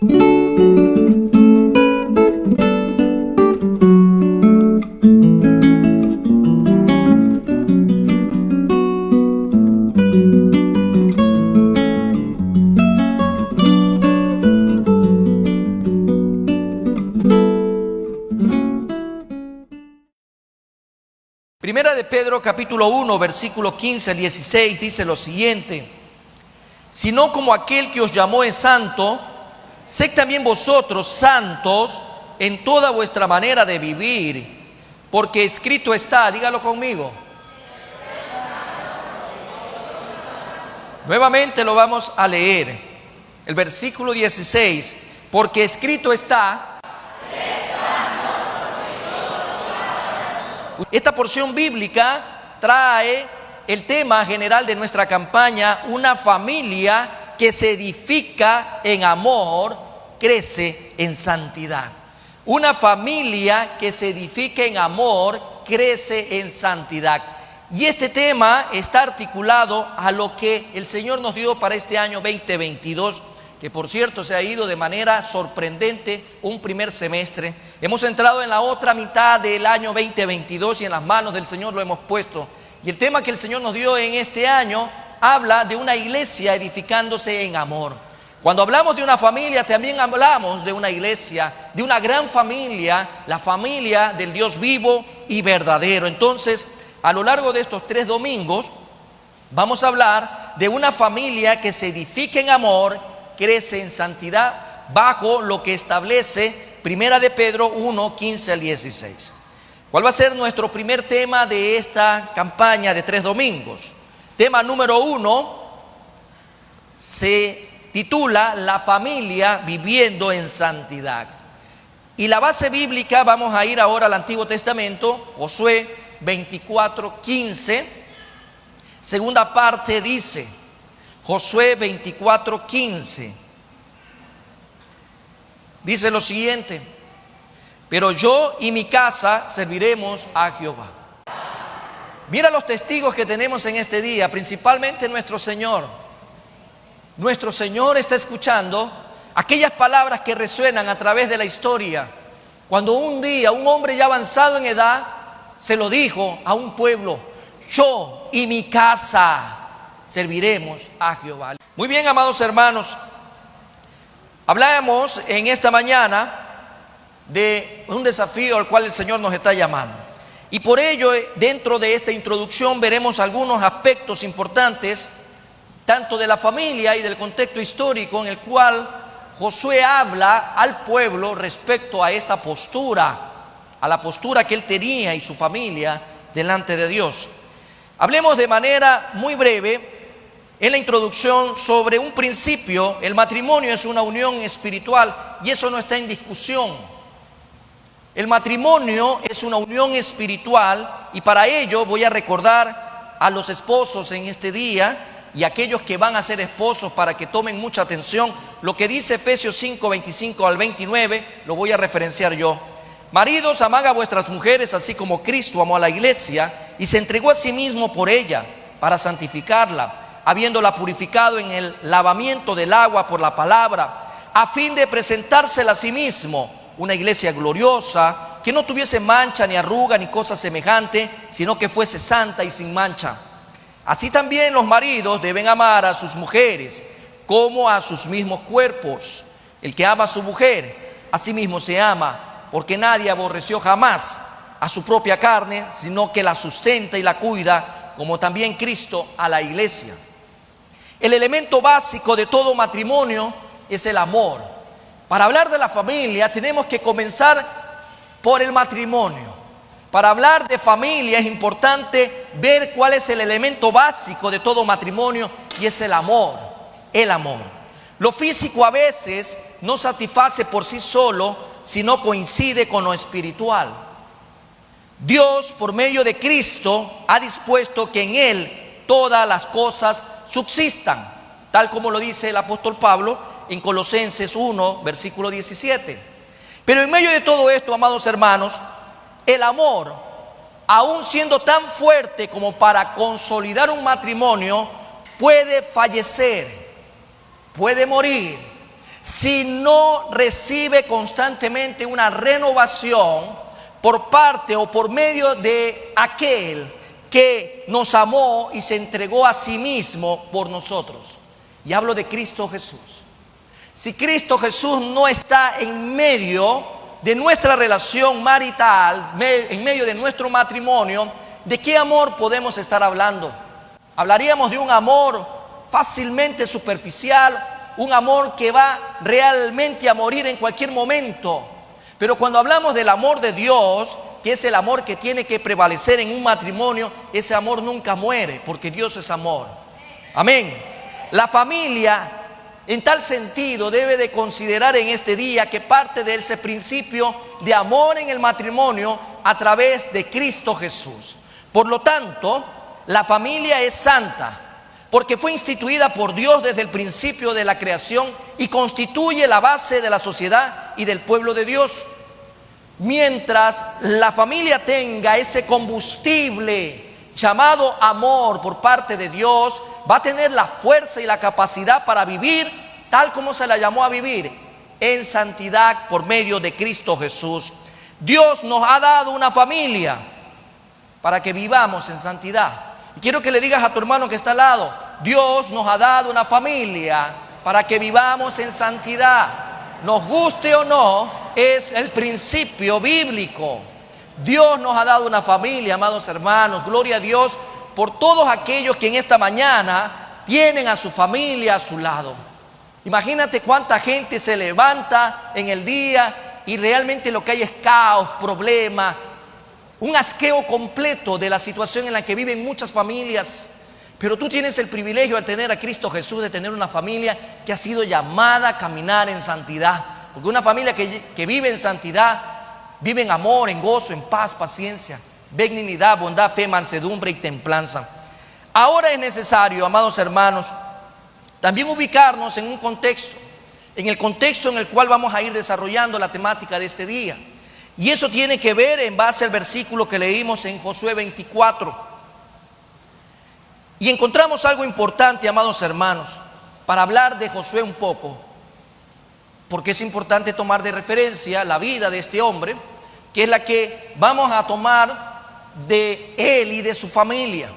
Primera de Pedro capítulo 1 versículo 15 al 16 dice lo siguiente: sino como aquel que os llamó es santo, sed también vosotros santos en toda vuestra manera de vivir, porque escrito está, dígalo conmigo. Nuevamente lo vamos a leer, el versículo 16, porque escrito está. Esta porción bíblica trae el tema general de nuestra campaña: una familia que se edifica en amor, crece en santidad. Una familia que se edifica en amor, crece en santidad. Y este tema está articulado a lo que el Señor nos dio para este año 2022, que por cierto se ha ido de manera sorprendente un primer semestre. Hemos entrado en la otra mitad del año 2022 y en las manos del Señor lo hemos puesto. Y el tema que el Señor nos dio en este año habla de una iglesia edificándose en amor. Cuando hablamos de una familia, también hablamos de una iglesia, de una gran familia, la familia del Dios vivo y verdadero. Entonces, a lo largo de estos 3 domingos, vamos a hablar de una familia que se edifica en amor, crece en santidad, bajo lo que establece Primera de Pedro 1, 15 al 16. ¿Cuál va a ser nuestro primer tema de esta campaña de 3 domingos? Tema número 1 se titula La familia viviendo en santidad. Y la base bíblica, vamos a ir ahora al Antiguo Testamento, Josué 24, 15. Segunda parte dice, Josué 24, 15. Dice lo siguiente: pero yo y mi casa serviremos a Jehová. Mira los testigos que tenemos en este día, principalmente nuestro Señor. Nuestro Señor está escuchando aquellas palabras que resuenan a través de la historia. Cuando un día un hombre ya avanzado en edad se lo dijo a un pueblo: yo y mi casa serviremos a Jehová. Muy bien, amados hermanos, hablamos en esta mañana de un desafío al cual el Señor nos está llamando. Y por ello, dentro de esta introducción veremos algunos aspectos importantes, tanto de la familia y del contexto histórico en el cual Josué habla al pueblo respecto a esta postura, a la postura que él tenía y su familia delante de Dios. Hablemos de manera muy breve en la introducción sobre un principio. El matrimonio es una unión espiritual y eso no está en discusión. El matrimonio es una unión espiritual y para ello voy a recordar a los esposos en este día y a aquellos que van a ser esposos para que tomen mucha atención. Lo que dice Efesios 5, 25 al 29, lo voy a referenciar yo. Maridos, amad a vuestras mujeres así como Cristo amó a la iglesia y se entregó a sí mismo por ella para santificarla, habiéndola purificado en el lavamiento del agua por la palabra, a fin de presentársela a sí mismo una iglesia gloriosa, que no tuviese mancha ni arruga ni cosa semejante, sino que fuese santa y sin mancha. Así también los maridos deben amar a sus mujeres como a sus mismos cuerpos. El que ama a su mujer, a sí mismo se ama, porque nadie aborreció jamás a su propia carne, sino que la sustenta y la cuida, como también Cristo a la iglesia. El elemento básico de todo matrimonio es el amor. Para hablar de la familia tenemos que comenzar por el matrimonio. Para hablar de familia es importante ver cuál es el elemento básico de todo matrimonio y es el amor. El amor. Lo físico a veces no satisface por sí solo, sino coincide con lo espiritual. Dios, por medio de Cristo, ha dispuesto que en Él todas las cosas subsistan, tal como lo dice el apóstol Pablo en Colosenses 1, versículo 17. Pero en medio de todo esto, amados hermanos, el amor, aun siendo tan fuerte como para consolidar un matrimonio, puede fallecer, puede morir. si no recibe constantemente una renovación por parte o por medio de aquel que nos amó y se entregó a sí mismo por nosotros. Y hablo de Cristo Jesús. Si Cristo Jesús no está en medio de nuestra relación marital, en medio de nuestro matrimonio, ¿de qué amor podemos estar hablando? Hablaríamos de un amor fácilmente superficial, un amor que va realmente a morir en cualquier momento. Pero cuando hablamos del amor de Dios, que es el amor que tiene que prevalecer en un matrimonio, ese amor nunca muere, porque Dios es amor. Amén. La familia, en tal sentido, debe de considerar en este día que parte de ese principio de amor en el matrimonio a través de Cristo Jesús. Por lo tanto, la familia es santa, porque fue instituida por Dios desde el principio de la creación y constituye la base de la sociedad y del pueblo de Dios. Mientras la familia tenga ese combustible llamado amor por parte de Dios, va a tener la fuerza y la capacidad para vivir tal como se la llamó a vivir, en santidad por medio de Cristo Jesús. Dios nos ha dado una familia para que vivamos en santidad. Y quiero que le digas a tu hermano que está al lado: Dios nos ha dado una familia para que vivamos en santidad. Nos guste o no, es el principio bíblico. Dios nos ha dado una familia, amados hermanos. Gloria a Dios por todos aquellos que en esta mañana tienen a su familia a su lado. Imagínate cuánta gente se levanta en el día y realmente lo que hay es caos, problemas, un asqueo completo de la situación en la que viven muchas familias. Pero tú tienes el privilegio al tener a Cristo Jesús de tener una familia que ha sido llamada a caminar en santidad. Porque una familia que vive en santidad, vive en amor, en gozo, en paz, paciencia, benignidad, bondad, fe, mansedumbre y templanza. Ahora es necesario, amados hermanos, también ubicarnos en un contexto, en el contexto en el cual vamos a ir desarrollando la temática de este día. Y eso tiene que ver en base al versículo que leímos en Josué 24. Y encontramos algo importante, amados hermanos, para hablar de Josué un poco, porque es importante tomar de referencia la vida de este hombre, que es la que vamos a tomar de él y de su familia.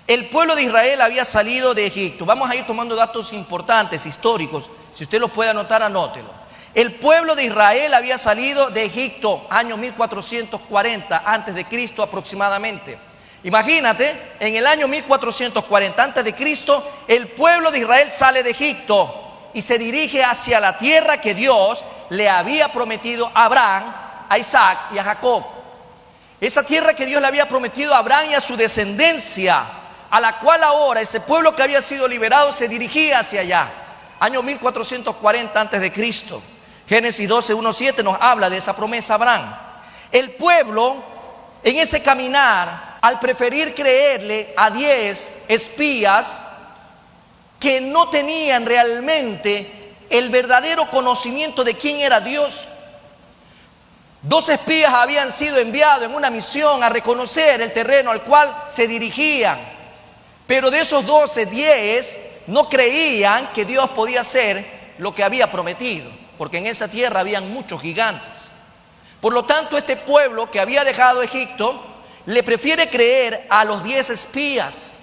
El pueblo de Israel había salido de Egipto. Vamos a ir tomando datos importantes, históricos. Si usted los puede anotar, anótelo. El pueblo de Israel había salido de Egipto, año 1440 antes de Cristo aproximadamente. Imagínate, en el año 1440 antes de Cristo, el pueblo de Israel sale de Egipto y se dirige hacia la tierra que Dios le había prometido a Abraham, a Isaac y a Jacob. Esa tierra que Dios le había prometido a Abraham y a su descendencia, a la cual ahora ese pueblo que había sido liberado se dirigía hacia allá. Año 1440 antes de Cristo. Génesis 12, 1, 7 nos habla de esa promesa a Abraham. El pueblo, en ese caminar, al preferir creerle a 10 espías que no tenían realmente el verdadero conocimiento de quién era Dios. 2 espías habían sido enviados en una misión a reconocer el terreno al cual se dirigían. Pero de esos 12, 10 no creían que Dios podía hacer lo que había prometido, porque en esa tierra habían muchos gigantes. Por lo tanto, este pueblo que había dejado Egipto le prefiere creer a los 10 espías.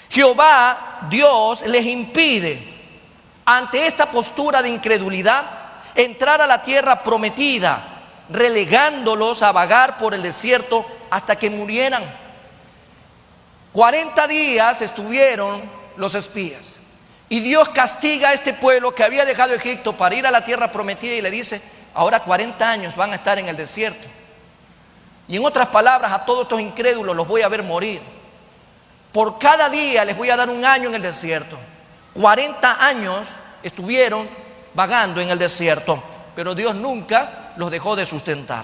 Jehová, Dios, les impide, ante esta postura de incredulidad, entrar a la tierra prometida, relegándolos a vagar por el desierto hasta que murieran. 40 días estuvieron los espías. Y Dios castiga a este pueblo que había dejado Egipto para ir a la tierra prometida y le dice: ahora 40 años van a estar en el desierto. Y en otras palabras, a todos estos incrédulos los voy a ver morir. Por cada día les voy a dar un año en el desierto. 40 años estuvieron vagando en el desierto, pero Dios nunca los dejó de sustentar.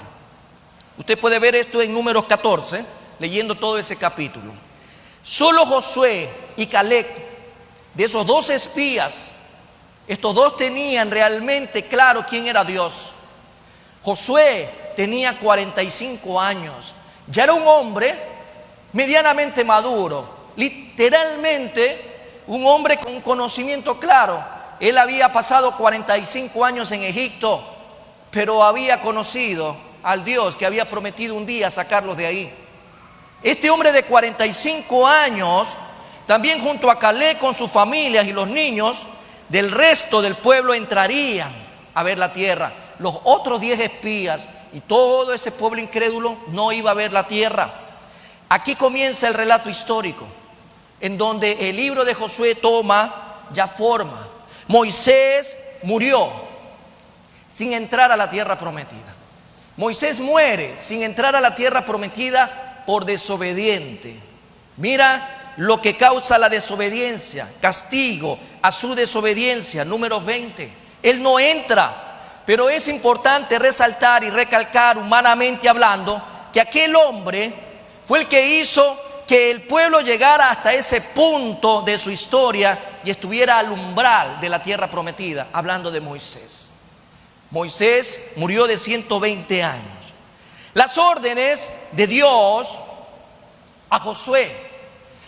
Usted puede ver esto en Números 14, leyendo todo ese capítulo. Solo Josué y Caleb, de esos 2 espías, estos 2 tenían realmente claro quién era Dios. Josué tenía 45 años, ya era un hombre medianamente maduro, literalmente un hombre con conocimiento claro, él había pasado 45 años en Egipto, pero había conocido al Dios que había prometido un día sacarlos de ahí. Este hombre de 45 años, también junto a Caleb con sus familias y los niños del resto del pueblo entrarían a ver la tierra. Los otros 10 espías y todo ese pueblo incrédulo no iba a ver la tierra. Aquí comienza el relato histórico, en donde el libro de Josué toma ya forma. Moisés murió sin entrar a la tierra prometida. Moisés muere sin entrar a la tierra prometida por desobediente. Mira lo que causa la desobediencia, castigo a su desobediencia, Números 20. Él no entra, pero es importante resaltar y recalcar, humanamente hablando, que aquel hombre fue el que hizo que el pueblo llegara hasta ese punto de su historia y estuviera al umbral de la tierra prometida, hablando de Moisés. Moisés murió de 120 años. Las órdenes de Dios a Josué.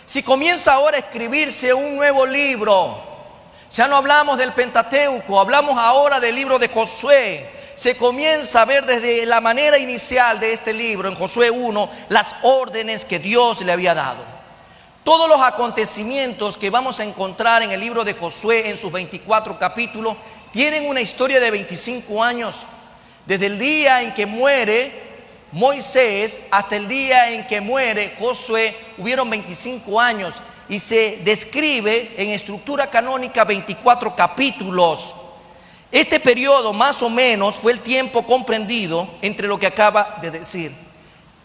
Si comienza ahora a escribirse un nuevo libro, ya no hablamos del Pentateuco, hablamos ahora del libro de Josué. Se comienza a ver desde la manera inicial de este libro, en Josué 1, las órdenes que Dios le había dado. Todos los acontecimientos que vamos a encontrar en el libro de Josué, en sus 24 capítulos, tienen una historia de 25 años. Desde el día en que muere Moisés hasta el día en que muere Josué, hubieron 25 años. Y se describe en estructura canónica 24 capítulos. Este periodo más o menos fue el tiempo comprendido entre lo que acaba de decir.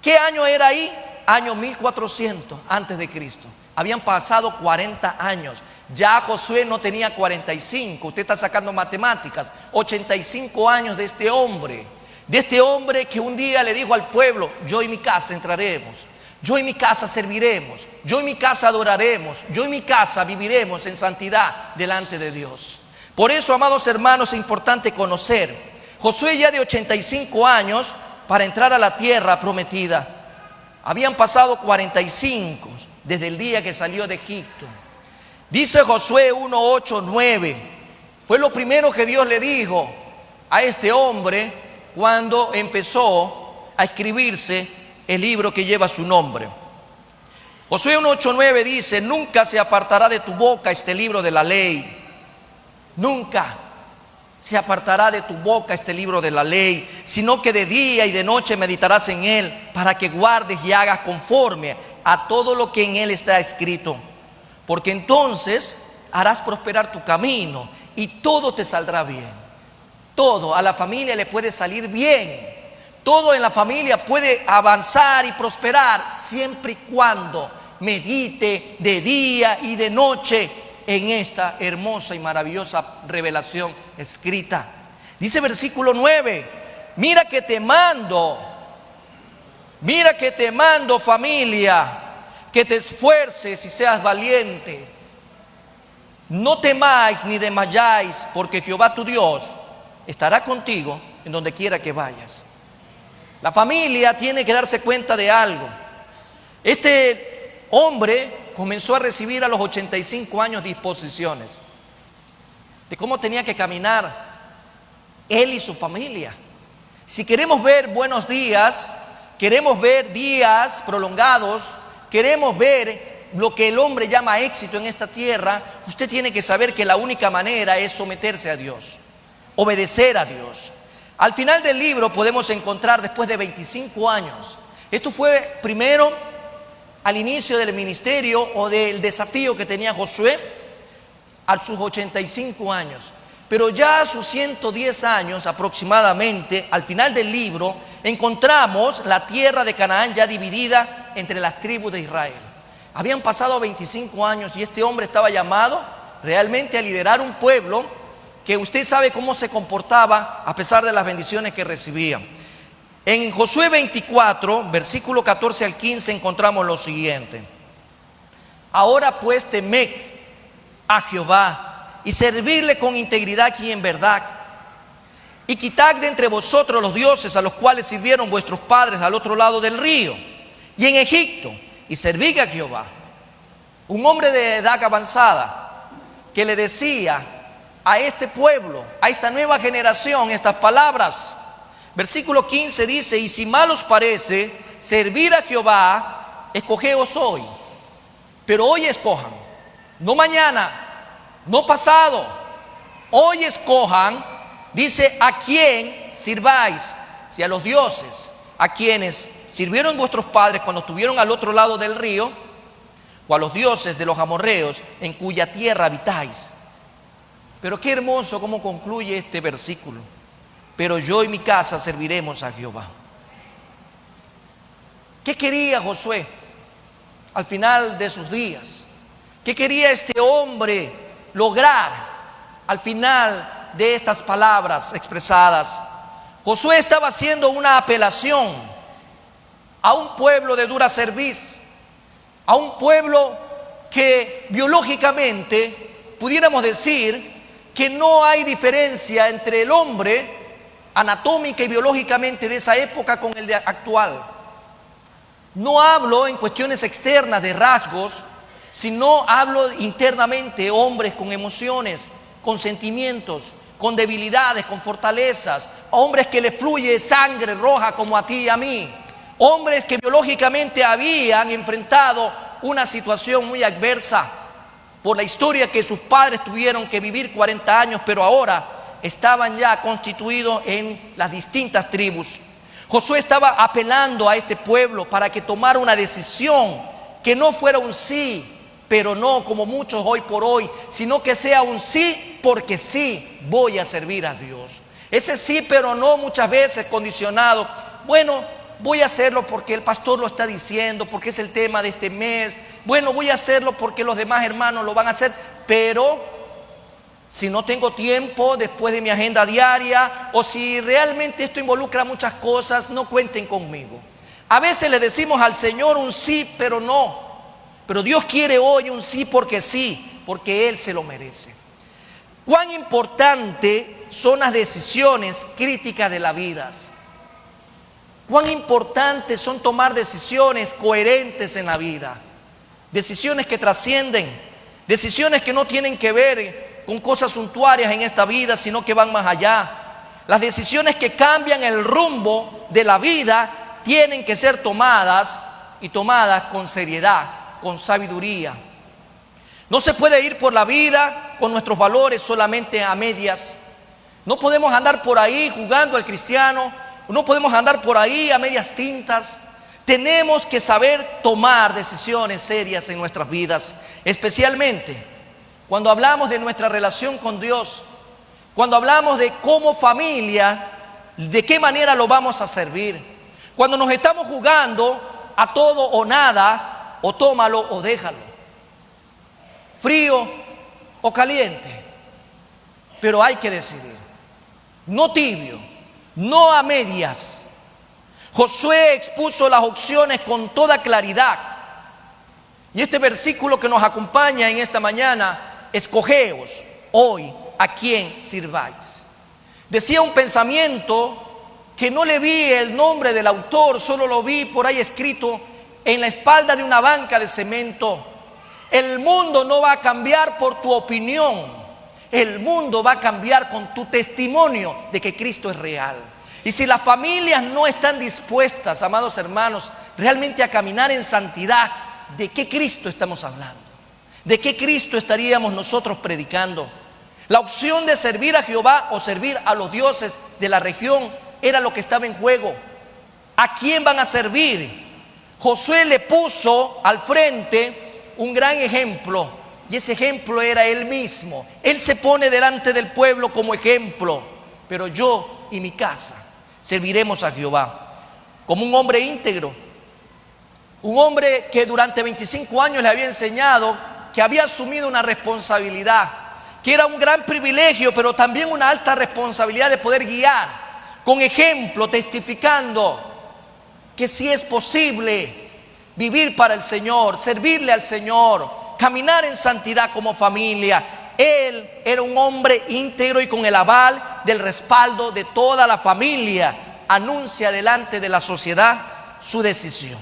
¿Qué año era ahí? Año 1400 antes de Cristo. Habían pasado 40 años. Ya Josué no tenía 45. Usted está sacando matemáticas. 85 años de este hombre. De este hombre que un día le dijo al pueblo: yo y mi casa entraremos. Yo y mi casa serviremos. Yo y mi casa adoraremos. Yo y mi casa viviremos en santidad delante de Dios. Por eso, amados hermanos, es importante conocer. Josué ya de 85 años para entrar a la tierra prometida. Habían pasado 45 desde el día que salió de Egipto. Dice Josué 1, 8, 9. Fue lo primero que Dios le dijo a este hombre cuando empezó a escribirse el libro que lleva su nombre. Josué 1, 8, 9 dice: nunca se apartará de tu boca este libro de la ley. Nunca se apartará de tu boca este libro de la ley, sino que de día y de noche meditarás en él, para que guardes y hagas conforme a todo lo que en él está escrito. Porque entonces harás prosperar tu camino y todo te saldrá bien. Todo a la familia le puede salir bien. Todo en la familia puede avanzar y prosperar siempre y cuando medite de día y de noche en esta hermosa y maravillosa revelación escrita. Dice versículo 9: mira que te mando familia, que te esfuerces y seas valiente. No temáis ni desmayáis, porque Jehová tu Dios estará contigo en donde quiera que vayas. La familia tiene que darse cuenta de algo. Este hombre comenzó a recibir a los 85 años disposiciones de cómo tenía que caminar él y su familia. Si queremos ver buenos días, queremos ver días prolongados, queremos ver lo que el hombre llama éxito en esta tierra, usted tiene que saber que la única manera es someterse a Dios, obedecer a Dios. Al final del libro podemos encontrar, después de 25 años, esto fue primero al inicio del ministerio o del desafío que tenía Josué a sus 85 años. Pero ya a sus 110 años aproximadamente, al final del libro, encontramos la tierra de Canaán ya dividida entre las tribus de Israel. Habían pasado 25 años y este hombre estaba llamado realmente a liderar un pueblo que usted sabe cómo se comportaba a pesar de las bendiciones que recibía. En Josué 24, versículo 14 al 15, encontramos lo siguiente: ahora pues temed a Jehová y servirle con integridad y en verdad, y quitad de entre vosotros los dioses a los cuales sirvieron vuestros padres al otro lado del río y en Egipto, y servid a Jehová. Un hombre de edad avanzada que le decía a este pueblo, a esta nueva generación, estas palabras. Versículo 15 dice: y si mal os parece servir a Jehová, escogeos hoy. Pero hoy escojan, no mañana, no pasado. Hoy escojan, dice, a quién sirváis. Si a los dioses a quienes sirvieron vuestros padres cuando estuvieron al otro lado del río, o a los dioses de los amorreos en cuya tierra habitáis. Pero qué hermoso cómo concluye este versículo. Pero yo y mi casa serviremos a Jehová. ¿Qué quería Josué al final de sus días? ¿Qué quería este hombre lograr al final de estas palabras expresadas? Josué estaba haciendo una apelación a un pueblo de dura cerviz, a un pueblo que biológicamente pudiéramos decir que no hay diferencia entre el hombre anatómica y biológicamente de esa época con el de actual. No hablo en cuestiones externas de rasgos, sino hablo internamente, hombres con emociones, con sentimientos, con debilidades, con fortalezas, hombres que le fluye sangre roja como a ti y a mí, hombres que biológicamente habían enfrentado una situación muy adversa por la historia que sus padres tuvieron que vivir 40 años, pero ahora estaban ya constituidos en las distintas tribus. Josué estaba apelando a este pueblo para que tomara una decisión que no fuera un sí, pero no como muchos hoy por hoy, sino que sea un sí porque sí voy a servir a Dios. Ese sí pero no muchas veces condicionado, bueno, voy a hacerlo porque el pastor lo está diciendo, porque es el tema de este mes, bueno, voy a hacerlo porque los demás hermanos lo van a hacer, pero si no tengo tiempo después de mi agenda diaria, o si realmente esto involucra muchas cosas, no cuenten conmigo. A veces le decimos al Señor un sí, pero no. Pero Dios quiere hoy un sí, porque Él se lo merece. Cuán importante son las decisiones críticas de la vida. Cuán importante son tomar decisiones coherentes en la vida. Decisiones que trascienden, decisiones que no tienen que ver con cosas suntuarias en esta vida, sino que van más allá. Las decisiones que cambian el rumbo de la vida tienen que ser tomadas y tomadas con seriedad, con sabiduría. No se puede ir por la vida con nuestros valores solamente a medias. No podemos andar por ahí jugando al cristiano, no podemos andar por ahí a medias tintas. Tenemos que saber tomar decisiones serias en nuestras vidas, especialmente cuando hablamos de nuestra relación con Dios, cuando hablamos de cómo familia, de qué manera lo vamos a servir, cuando nos estamos jugando a todo o nada, o tómalo o déjalo, frío o caliente, pero hay que decidir, no tibio, no a medias. Josué expuso las opciones con toda claridad, y este versículo que nos acompaña en esta mañana: escogeos hoy a quién sirváis. Decía un pensamiento que no le vi el nombre del autor, solo lo vi por ahí escrito en la espalda de una banca de cemento. El mundo no va a cambiar por tu opinión, el mundo va a cambiar con tu testimonio de que Cristo es real. Y si las familias no están dispuestas, amados hermanos, realmente a caminar en santidad, ¿de qué Cristo estamos hablando? ¿De qué Cristo estaríamos nosotros predicando? La opción de servir a Jehová o servir a los dioses de la región era lo que estaba en juego. ¿A quién van a servir? Josué le puso al frente un gran ejemplo, y ese ejemplo era él mismo. Él se pone delante del pueblo como ejemplo: pero yo y mi casa serviremos a Jehová. Como un hombre íntegro, un hombre que durante 25 años le había enseñado, que había asumido una responsabilidad, que era un gran privilegio, pero también una alta responsabilidad de poder guiar con ejemplo, testificando que sí es posible vivir para el Señor, servirle al Señor, caminar en santidad como familia. Él era un hombre íntegro y con el aval del respaldo de toda la familia, anuncia delante de la sociedad su decisión.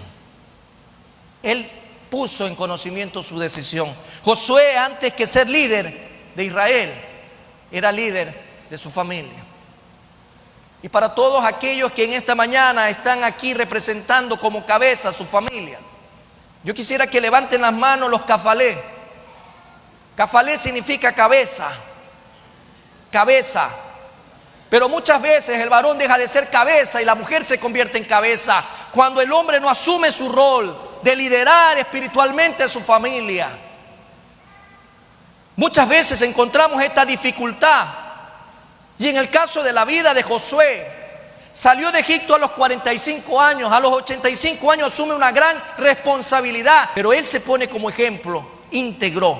Él puso en conocimiento su decisión. Josué, antes que ser líder de Israel, era líder de su familia. Y para todos aquellos que en esta mañana están aquí representando como cabeza a su familia, yo quisiera que levanten las manos los cafalé. Cafalé significa cabeza, cabeza. Pero muchas veces el varón deja de ser cabeza y la mujer se convierte en cabeza cuando el hombre no asume su rol de liderar espiritualmente a su familia. Muchas veces encontramos esta dificultad. Y en el caso de la vida de Josué, salió de Egipto a los 45 años, a los 85 años asume una gran responsabilidad, pero él se pone como ejemplo íntegro.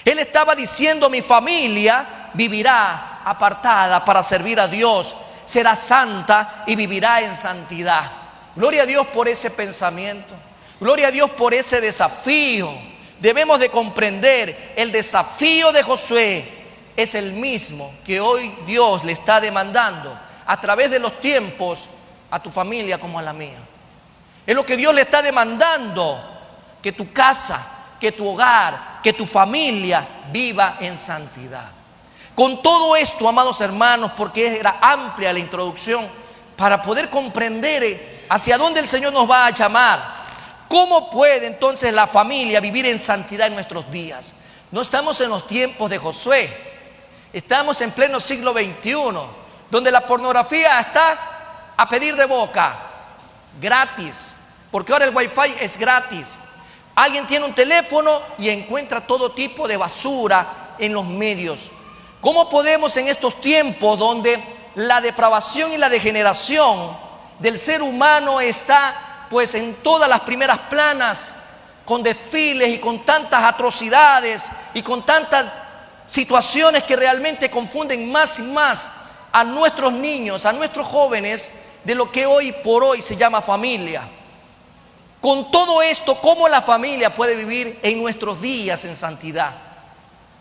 Él estaba diciendo: mi familia vivirá apartada para servir a Dios, será santa y vivirá en santidad. Gloria a Dios por ese pensamiento, gloria a Dios por ese desafío. Debemos de comprender, el desafío de Josué es el mismo que hoy Dios le está demandando a través de los tiempos a tu familia como a la mía. Es lo que Dios le está demandando, que tu casa, que tu hogar, que tu familia viva en santidad. Con todo esto, amados hermanos, porque era amplia la introducción, para poder comprender hacia dónde el Señor nos va a llamar. ¿Cómo puede entonces la familia vivir en santidad en nuestros días? No estamos en los tiempos de Josué. Estamos en pleno siglo XXI, donde la pornografía está a pedir de boca, gratis, porque ahora el wifi es gratis. Alguien tiene un teléfono y encuentra todo tipo de basura en los medios. ¿Cómo podemos en estos tiempos donde la depravación y la degeneración del ser humano está pues en todas las primeras planas, con desfiles y con tantas atrocidades y con tantas situaciones que realmente confunden más y más a nuestros niños, a nuestros jóvenes, de lo que hoy por hoy se llama familia? Con todo esto, ¿cómo la familia puede vivir en nuestros días en santidad?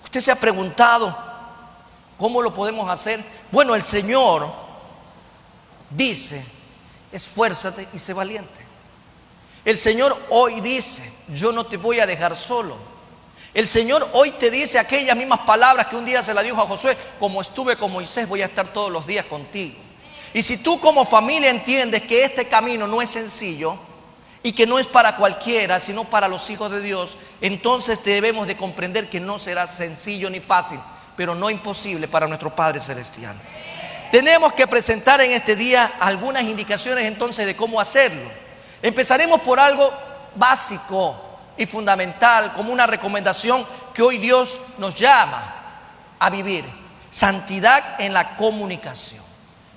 ¿Usted se ha preguntado cómo lo podemos hacer? Bueno, el Señor dice: esfuérzate y sé valiente. El Señor hoy dice: yo no te voy a dejar solo. El Señor hoy te dice aquellas mismas palabras que un día se las dijo a Josué: como estuve con Moisés, voy a estar todos los días contigo. Y si tú como familia entiendes que este camino no es sencillo y que no es para cualquiera, sino para los hijos de Dios, entonces debemos de comprender que no será sencillo ni fácil, pero no imposible para nuestro Padre Celestial. Tenemos que presentar en este día algunas indicaciones entonces de cómo hacerlo. Empezaremos por algo básico y fundamental, como una recomendación que hoy Dios nos llama a vivir: santidad en la comunicación.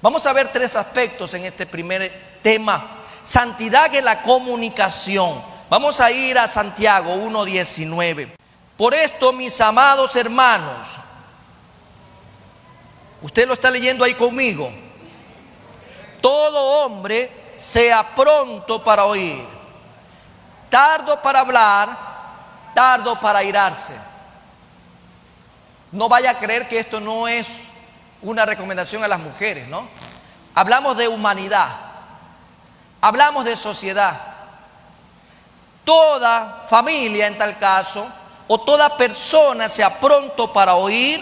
Vamos a ver tres aspectos en este primer tema: santidad en la comunicación. Vamos a ir a Santiago 1:19. Por esto, mis amados hermanos, usted lo está leyendo ahí conmigo, todo hombre sea pronto para oír, tardo para hablar, tardo para airarse. No vaya a creer que esto no es una recomendación a las mujeres, ¿no? Hablamos de humanidad, hablamos de sociedad. Toda familia en tal caso, o toda persona sea pronto para oír,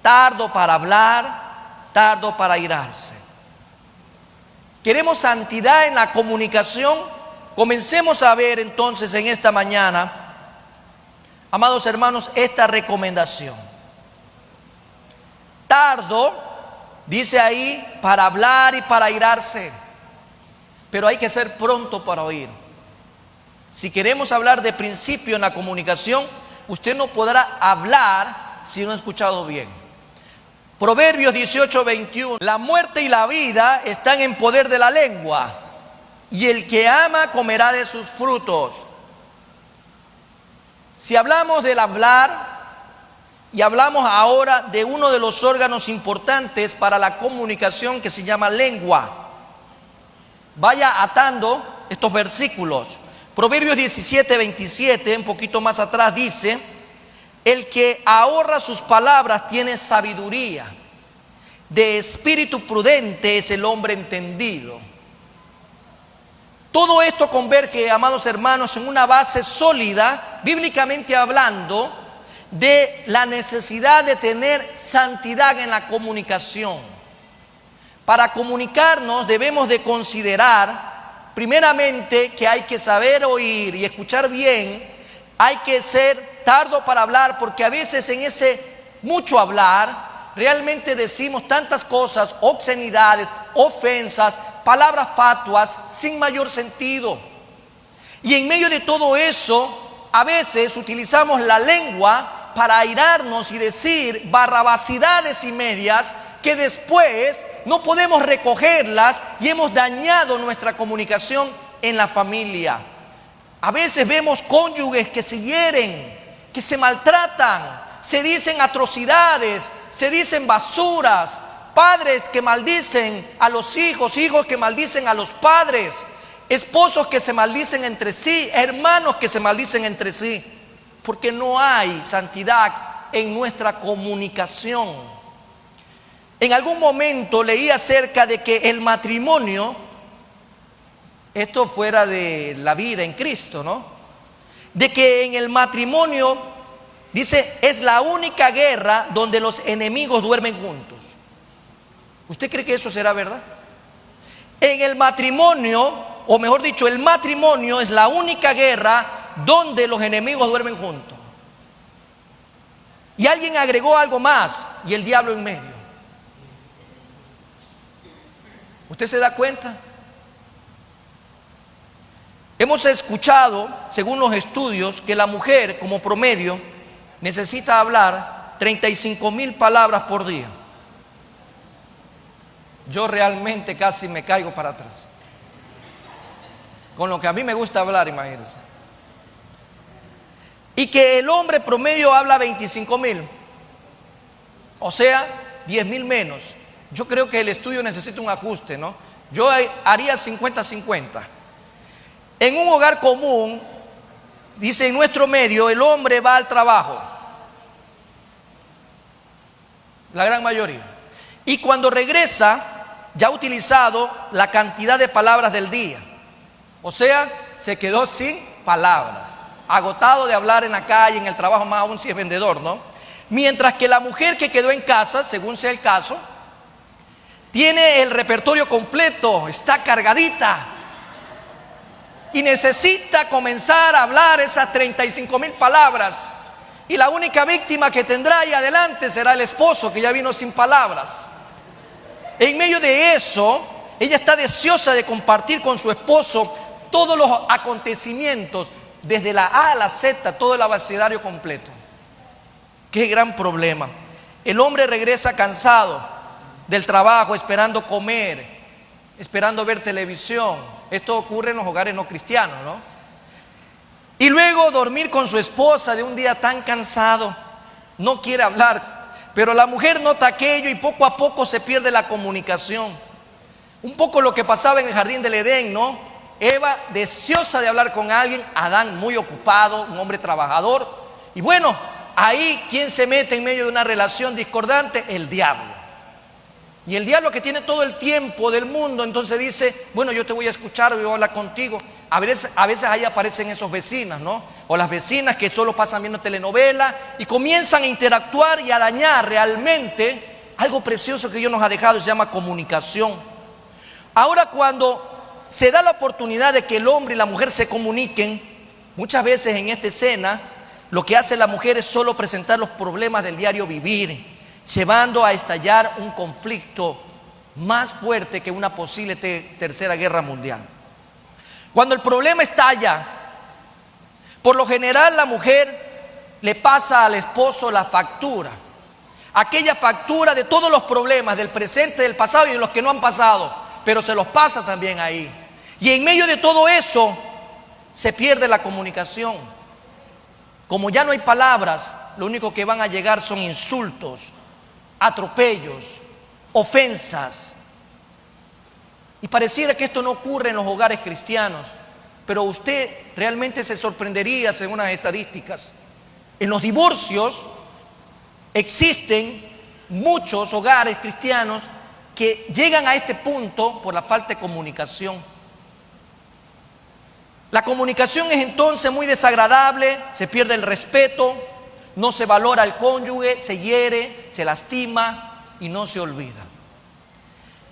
tardo para hablar, tardo para airarse. ¿Queremos santidad en la comunicación? Comencemos a ver entonces en esta mañana, amados hermanos, esta recomendación. Tardo, dice ahí, para hablar y para airarse, pero hay que ser pronto para oír. Si queremos hablar de principio en la comunicación, usted no podrá hablar si no ha escuchado bien. Proverbios 18:21, la muerte y la vida están en poder de la lengua, y el que ama comerá de sus frutos. Si hablamos del hablar, y hablamos ahora de uno de los órganos importantes para la comunicación que se llama lengua, vaya atando estos versículos. Proverbios 17:27, un poquito más atrás, dice: el que ahorra sus palabras tiene sabiduría, de espíritu prudente es el hombre entendido. Todo esto converge, amados hermanos, en una base sólida, bíblicamente hablando, de la necesidad de tener santidad en la comunicación. Para comunicarnos debemos de considerar primeramente que hay que saber oír y escuchar bien. Hay que ser tardo para hablar, porque a veces en ese mucho hablar realmente decimos tantas cosas, obscenidades, ofensas, palabras fatuas sin mayor sentido. Y en medio de todo eso, a veces utilizamos la lengua para airarnos y decir barrabasidades y medias que después no podemos recogerlas y hemos dañado nuestra comunicación en la familia. A veces vemos cónyuges que se hieren, que se maltratan, se dicen atrocidades, se dicen basuras, padres que maldicen a los hijos, hijos que maldicen a los padres, esposos que se maldicen entre sí, hermanos que se maldicen entre sí, porque no hay santidad en nuestra comunicación. En algún momento leí acerca de que el matrimonio, esto fuera de la vida en Cristo, ¿no? De que en el matrimonio, dice, es la única guerra donde los enemigos duermen juntos. ¿Usted cree que eso será verdad? En el matrimonio, o mejor dicho, el matrimonio es la única guerra donde los enemigos duermen juntos. Y alguien agregó algo más, y el diablo en medio. ¿Usted se da cuenta? Hemos escuchado, según los estudios, que la mujer como promedio necesita hablar 35,000 palabras por día. Yo realmente casi me caigo para atrás. Con lo que a mí me gusta hablar, imagínense. Y que el hombre promedio habla 25,000. O sea, 10,000 menos. Yo creo que el estudio necesita un ajuste, ¿no? Yo haría 50-50. En un hogar común, dice en nuestro medio, el hombre va al trabajo. La gran mayoría. Y cuando regresa, ya ha utilizado la cantidad de palabras del día. O sea, se quedó sin palabras. Agotado de hablar en la calle, en el trabajo, más aún si es vendedor, ¿no? Mientras que la mujer que quedó en casa, según sea el caso, tiene el repertorio completo, está cargadita. Y necesita comenzar a hablar esas 35,000 palabras. Y la única víctima que tendrá ahí adelante será el esposo, que ya vino sin palabras. En medio de eso, ella está deseosa de compartir con su esposo todos los acontecimientos, desde la A a la Z, todo el abecedario completo. Qué gran problema. El hombre regresa cansado del trabajo, esperando comer, esperando ver televisión. Esto ocurre en los hogares no cristianos, ¿no? Y luego dormir con su esposa de un día tan cansado. No quiere hablar, pero la mujer nota aquello y poco a poco se pierde la comunicación. Un poco lo que pasaba en el jardín del Edén, ¿no? Eva deseosa de hablar con alguien, Adán muy ocupado, un hombre trabajador. Y bueno, ahí, ¿quién se mete en medio de una relación discordante? El diablo. Y el diablo, que tiene todo el tiempo del mundo, entonces dice, bueno, yo te voy a escuchar, yo voy a hablar contigo. A veces ahí aparecen esos vecinas, ¿no? O las vecinas que solo pasan viendo telenovela y comienzan a interactuar y a dañar realmente algo precioso que Dios nos ha dejado, se llama comunicación. Ahora, cuando se da la oportunidad de que el hombre y la mujer se comuniquen, muchas veces en esta escena, lo que hace la mujer es solo presentar los problemas del diario vivir, llevando a estallar un conflicto más fuerte que una posible tercera guerra mundial. Cuando el problema estalla, por lo general la mujer le pasa al esposo la factura, aquella factura de todos los problemas del presente, del pasado y de los que no han pasado, pero se los pasa también ahí. Y en medio de todo eso se pierde la comunicación. Como ya no hay palabras, lo único que van a llegar son insultos, atropellos, ofensas. Y pareciera que esto no ocurre en los hogares cristianos, pero usted realmente se sorprendería según las estadísticas. En los divorcios existen muchos hogares cristianos que llegan a este punto por la falta de comunicación. La comunicación es entonces muy desagradable, se pierde el respeto, no se valora al cónyuge, se hiere, se lastima y no se olvida.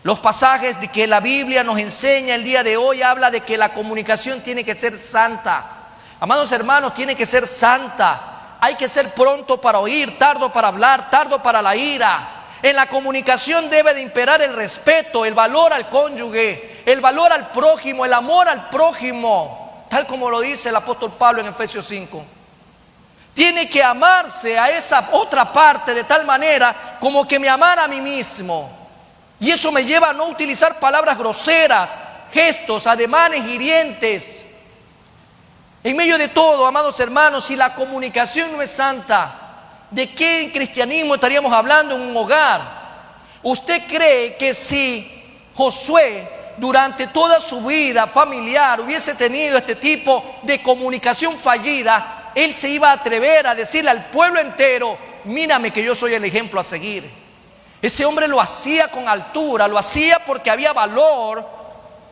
Los pasajes de que la Biblia nos enseña el día de hoy habla de que la comunicación tiene que ser santa. Amados hermanos, tiene que ser santa. Hay que ser pronto para oír, tardo para hablar, tardo para la ira. En la comunicación debe de imperar el respeto, el valor al cónyuge, el valor al prójimo, el amor al prójimo, tal como lo dice el apóstol Pablo en Efesios 5. Tiene que amarse a esa otra parte de tal manera como que me amara a mí mismo. Y eso me lleva a no utilizar palabras groseras, gestos, ademanes hirientes. En medio de todo, amados hermanos, si la comunicación no es santa, ¿de qué en cristianismo estaríamos hablando en un hogar? ¿Usted cree que si Josué durante toda su vida familiar hubiese tenido este tipo de comunicación fallida, él se iba a atrever a decirle al pueblo entero: mírame que yo soy el ejemplo a seguir? Ese hombre lo hacía con altura, lo hacía porque había valor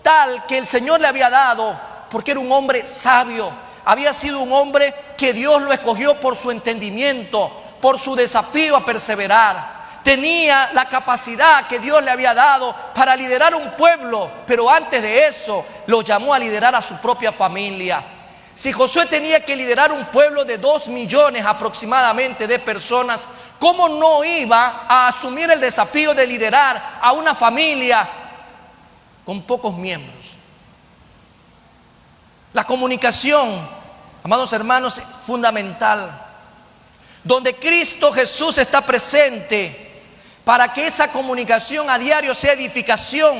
tal que el Señor le había dado, porque era un hombre sabio, había sido un hombre que Dios lo escogió por su entendimiento, por su desafío a perseverar. Tenía la capacidad que Dios le había dado para liderar un pueblo, pero antes de eso lo llamó a liderar a su propia familia. Si Josué tenía que liderar un pueblo de 2 millones aproximadamente de personas, ¿cómo no iba a asumir el desafío de liderar a una familia con pocos miembros? La comunicación, amados hermanos, es fundamental. Donde Cristo Jesús está presente, para que esa comunicación a diario sea edificación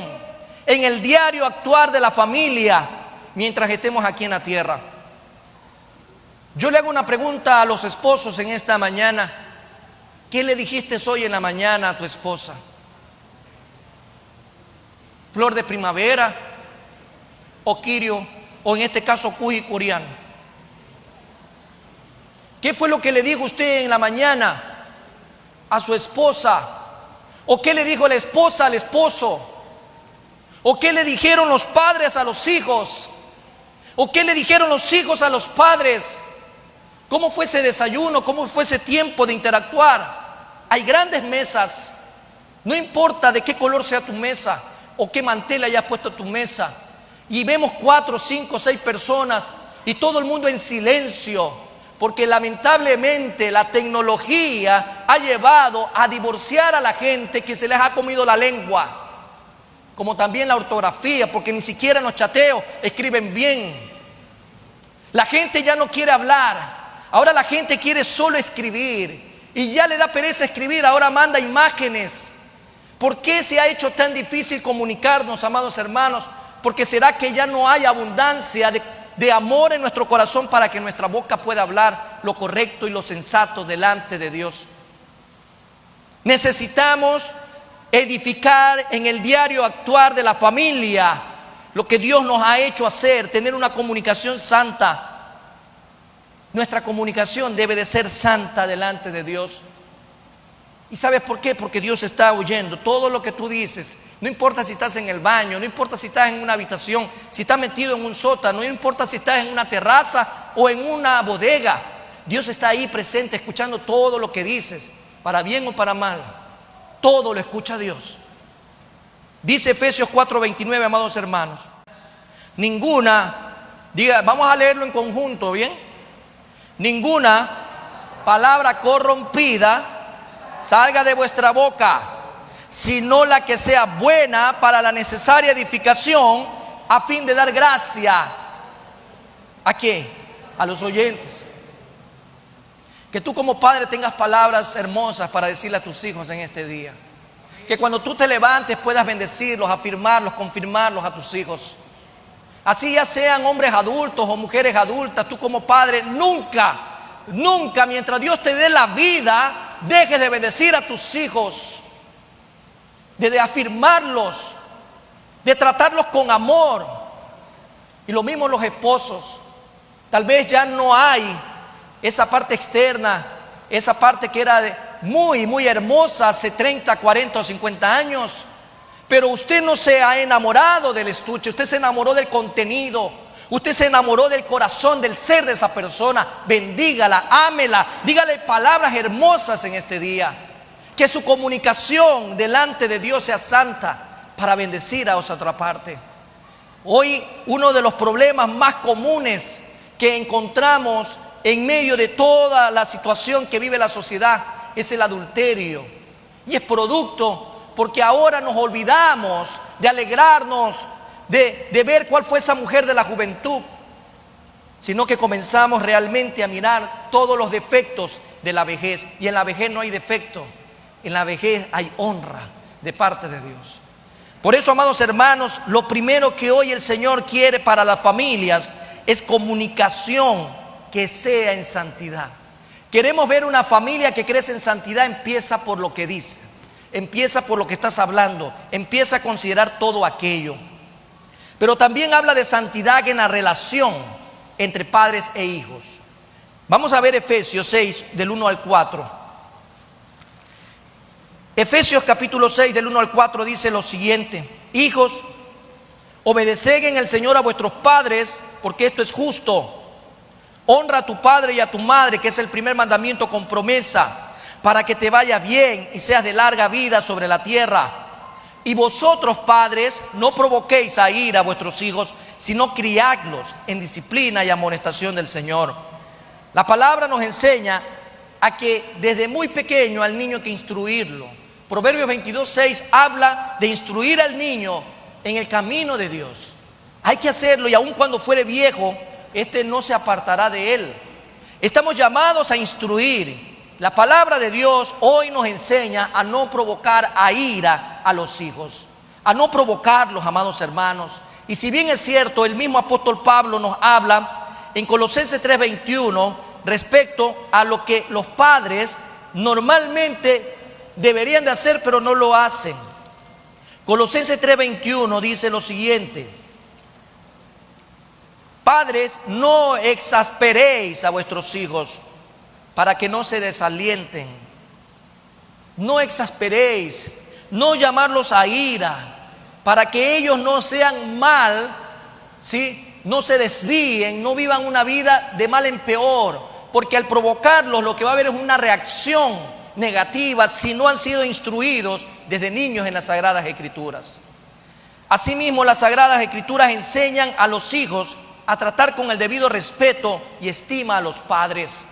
en el diario actuar de la familia mientras estemos aquí en la tierra. Yo le hago una pregunta a los esposos en esta mañana. ¿Qué le dijiste hoy en la mañana a tu esposa? ¿Flor de primavera? ¿O quirio? ¿O en este caso cuy curiano? ¿Qué fue lo que le dijo usted en la mañana a su esposa? ¿O qué le dijo la esposa al esposo? ¿O qué le dijeron los padres a los hijos? ¿O qué le dijeron los hijos a los padres? ¿Cómo fue ese desayuno? ¿Cómo fue ese tiempo de interactuar? Hay grandes mesas. No importa de qué color sea tu mesa o qué mantel hayas puesto a tu mesa. Y vemos 4, 5, 6 personas y todo el mundo en silencio. Porque lamentablemente la tecnología ha llevado a divorciar a la gente que se les ha comido la lengua. Como también la ortografía, porque ni siquiera en los chateos escriben bien. La gente ya no quiere hablar. Ahora la gente quiere solo escribir. Y ya le da pereza escribir, ahora manda imágenes. ¿Por qué se ha hecho tan difícil comunicarnos, amados hermanos? Porque será que ya no hay abundancia de amor en nuestro corazón para que nuestra boca pueda hablar lo correcto y lo sensato delante de Dios. Necesitamos edificar en el diario actuar de la familia lo que Dios nos ha hecho hacer, tener una comunicación santa. Nuestra comunicación debe de ser santa delante de Dios. ¿Y sabes por qué? Porque Dios está oyendo todo lo que tú dices. No importa si estás en el baño, no importa si estás en una habitación, si estás metido en un sótano, no importa si estás en una terraza o en una bodega. Dios está ahí presente, escuchando todo lo que dices, para bien o para mal. Todo lo escucha Dios. Dice Efesios 4:29, amados hermanos. Vamos a leerlo en conjunto, ¿bien? Ninguna palabra corrompida salga de vuestra boca, sino la que sea buena para la necesaria edificación, a fin de dar gracia. ¿A quién? A los oyentes. Que tú como padre tengas palabras hermosas para decirle a tus hijos en este día. Que cuando tú te levantes puedas bendecirlos, afirmarlos, confirmarlos a tus hijos. Así ya sean hombres adultos o mujeres adultas, tú como padre nunca mientras Dios te dé la vida, dejes de bendecir a tus hijos. De afirmarlos, de tratarlos con amor. Y lo mismo los esposos. Tal vez ya no hay esa parte externa, esa parte que era muy hermosa hace 30, 40 o 50 años. Pero usted no se ha enamorado del estuche, usted se enamoró del contenido. Usted se enamoró del corazón, del ser de esa persona. Bendígala, ámela, dígale palabras hermosas en este día. Que su comunicación delante de Dios sea santa para bendecir a otra parte. Hoy uno de los problemas más comunes que encontramos en medio de toda la situación que vive la sociedad es el adulterio. Y es producto porque ahora nos olvidamos de alegrarnos de ver cuál fue esa mujer de la juventud, sino que comenzamos realmente a mirar todos los defectos de la vejez. Y en la vejez no hay defecto, en la vejez hay honra de parte de Dios. Por eso, amados hermanos, lo primero que hoy el Señor quiere para las familias es comunicación que sea en santidad. Queremos ver una familia que crece en santidad. Empieza por lo que dice, empieza por lo que estás hablando, empieza a considerar todo aquello. Pero también habla de santidad en la relación entre padres e hijos. Vamos a ver Efesios 6 del 1 al 4. Efesios capítulo 6 del 1 al 4 dice lo siguiente: hijos, obedeced en el Señor a vuestros padres, porque esto es justo. Honra a tu padre y a tu madre, que es el primer mandamiento con promesa, para que te vaya bien y seas de larga vida sobre la tierra. Y vosotros, padres, no provoquéis a ira a vuestros hijos, sino criadlos en disciplina y amonestación del Señor. La palabra nos enseña a que desde muy pequeño al niño hay que instruirlo. Proverbios 22:6 habla de instruir al niño en el camino de Dios. Hay que hacerlo, y aun cuando fuere viejo, este no se apartará de él. Estamos llamados a instruir. La palabra de Dios hoy nos enseña a no provocar a ira a los hijos, a no provocarlos, amados hermanos. Y si bien es cierto, el mismo apóstol Pablo nos habla en Colosenses 3:21 respecto a lo que los padres normalmente deberían de hacer, pero no lo hacen. Colosenses 3:21 dice lo siguiente: padres, no exasperéis a vuestros hijos para que no se desalienten. No exasperéis, no llamarlos a ira, para que ellos no sean mal, ¿sí? No se desvíen, no vivan una vida de mal en peor, porque al provocarlos lo que va a haber es una reacción negativa si no han sido instruidos desde niños en las Sagradas Escrituras. Asimismo, las Sagradas Escrituras enseñan a los hijos a tratar con el debido respeto y estima a los padres.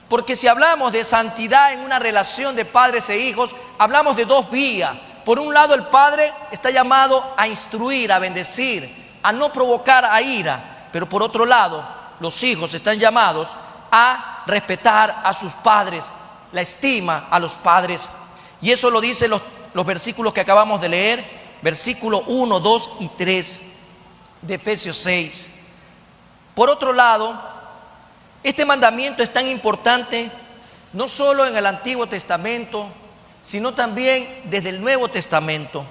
Porque si hablamos de santidad en una relación de padres e hijos, hablamos de dos vías. Por un lado, el padre está llamado a instruir, a bendecir, a no provocar a ira. Pero por otro lado, los hijos están llamados a respetar a sus padres, la estima a los padres. Y eso lo dicen los versículos que acabamos de leer, versículos 1, 2 y 3 de Efesios 6. Por otro lado, este mandamiento es tan importante no solo en el Antiguo Testamento, sino también desde el Nuevo Testamento.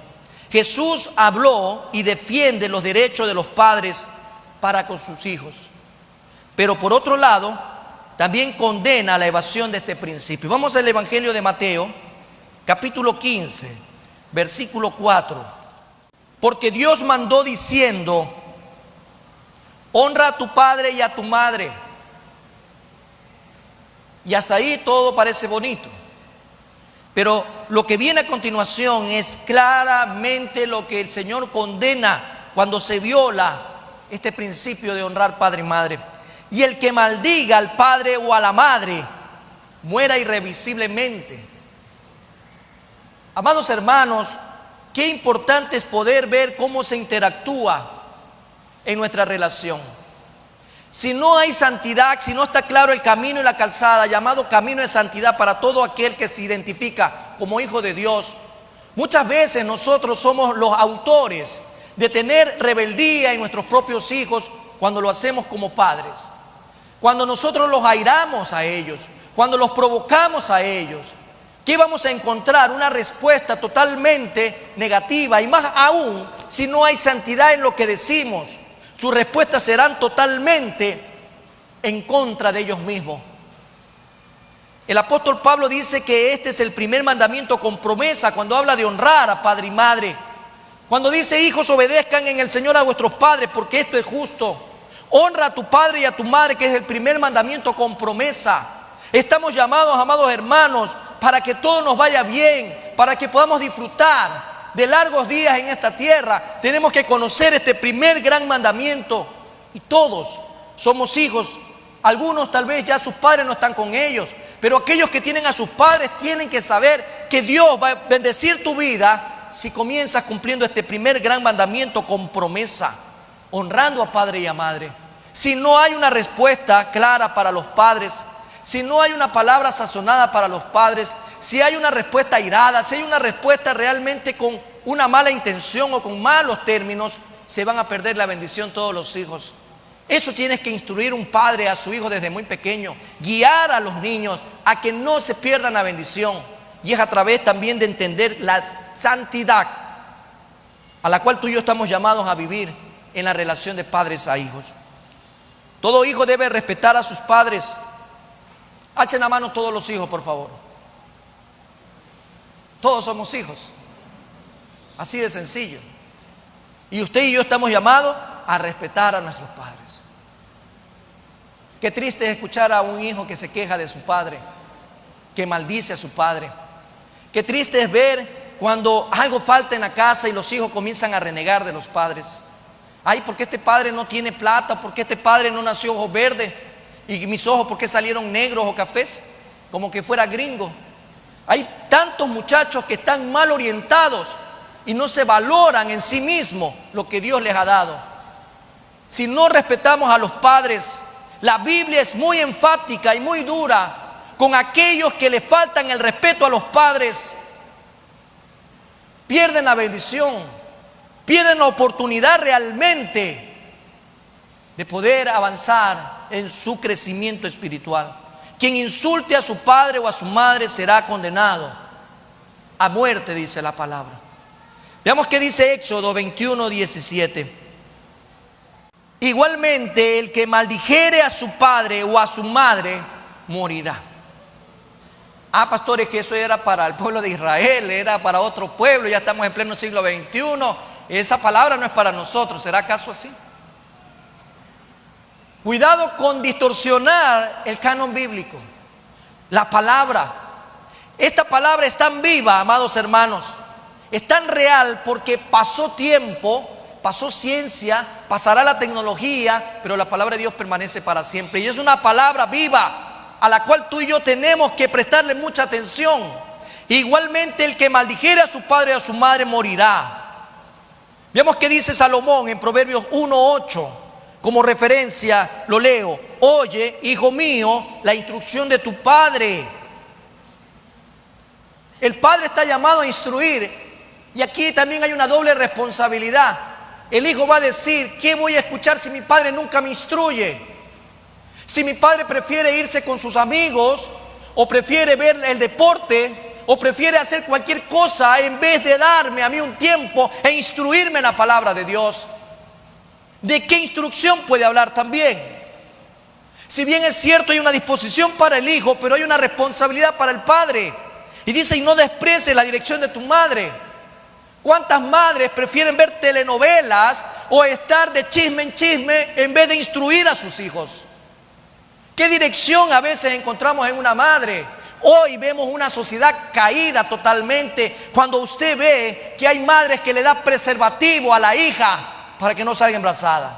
Jesús habló y defiende los derechos de los padres para con sus hijos. Pero por otro lado, también condena la evasión de este principio. Vamos al Evangelio de Mateo, capítulo 15, versículo 4. Porque Dios mandó diciendo: honra a tu padre y a tu madre. Y hasta ahí todo parece bonito. Pero lo que viene a continuación es claramente lo que el Señor condena cuando se viola este principio de honrar padre y madre. Y el que maldiga al padre o a la madre, muera irrevisiblemente. Amados hermanos, qué importante es poder ver cómo se interactúa en nuestra relación. Si no hay santidad, si no está claro el camino y la calzada, llamado camino de santidad para todo aquel que se identifica como hijo de Dios, muchas veces nosotros somos los autores de tener rebeldía en nuestros propios hijos cuando lo hacemos como padres. Cuando nosotros los airamos a ellos, cuando los provocamos a ellos, ¿qué vamos a encontrar? Una respuesta totalmente negativa, y más aún si no hay santidad en lo que decimos. Sus respuestas serán totalmente en contra de ellos mismos. El apóstol Pablo dice que este es el primer mandamiento con promesa cuando habla de honrar a padre y madre. Cuando dice: hijos, obedezcan en el Señor a vuestros padres, porque esto es justo. Honra a tu padre y a tu madre, que es el primer mandamiento con promesa. Estamos llamados, amados hermanos, para que todo nos vaya bien, para que podamos disfrutar de largos días en esta tierra. Tenemos que conocer este primer gran mandamiento. Y todos somos hijos. Algunos tal vez ya sus padres no están con ellos, pero aquellos que tienen a sus padres tienen que saber que Dios va a bendecir tu vida si comienzas cumpliendo este primer gran mandamiento con promesa, honrando a padre y a madre. Si no hay una respuesta clara para los padres, si no hay una palabra sazonada para los padres, si hay una respuesta airada, si hay una respuesta realmente con una mala intención o con malos términos, se van a perder la bendición todos los hijos. Eso tienes que instruir un padre a su hijo desde muy pequeño, guiar a los niños a que no se pierdan la bendición. Y es a través también de entender la santidad a la cual tú y yo estamos llamados a vivir en la relación de padres a hijos. Todo hijo debe respetar a sus padres. Alcen la mano todos los hijos, por favor. Todos somos hijos. Así de sencillo. Y usted y yo estamos llamados a respetar a nuestros padres. Qué triste es escuchar a un hijo que se queja de su padre, que maldice a su padre. Qué triste es ver cuando algo falta en la casa y los hijos comienzan a renegar de los padres. Ay, ¿por qué este padre no tiene plata? ¿Por qué este padre no nació ojos verdes? Y mis ojos, ¿por qué salieron negros o cafés? Como que fuera gringo. Hay tantos muchachos que están mal orientados y no se valoran en sí mismos lo que Dios les ha dado. Si no respetamos a los padres, la Biblia es muy enfática y muy dura con aquellos que le faltan el respeto a los padres. Pierden la bendición, pierden la oportunidad realmente de poder avanzar en su crecimiento espiritual. Quien insulte a su padre o a su madre será condenado a muerte, dice la palabra. Veamos qué dice Éxodo 21:17. Igualmente, el que maldijere a su padre o a su madre morirá. Ah, pastores, que eso era para el pueblo de Israel, era para otro pueblo, ya estamos en pleno siglo XXI. Esa palabra no es para nosotros, ¿será acaso así? Cuidado con distorsionar el canon bíblico. La palabra, esta palabra es tan viva, amados hermanos, es tan real porque pasó tiempo, pasó ciencia, pasará la tecnología, pero la palabra de Dios permanece para siempre. Y es una palabra viva a la cual tú y yo tenemos que prestarle mucha atención. Igualmente, el que maldijere a su padre o a su madre morirá. Veamos qué dice Salomón en Proverbios 1:8. Como referencia lo leo: oye, hijo mío, la instrucción de tu padre. El padre está llamado a instruir, y aquí también hay una doble responsabilidad. El hijo va a decir: ¿qué voy a escuchar si mi padre nunca me instruye? Si mi padre prefiere irse con sus amigos, o prefiere ver el deporte, o prefiere hacer cualquier cosa en vez de darme a mí un tiempo e instruirme en la palabra de Dios, ¿de qué instrucción puede hablar también? Si bien es cierto, hay una disposición para el hijo, pero hay una responsabilidad para el padre. Y dice: y no desprecies la dirección de tu madre. ¿Cuántas madres prefieren ver telenovelas o estar de chisme en chisme en vez de instruir a sus hijos? ¿Qué dirección a veces encontramos en una madre? Hoy vemos una sociedad caída totalmente cuando usted ve que hay madres que le dan preservativo a la hija para que no salga embarazada.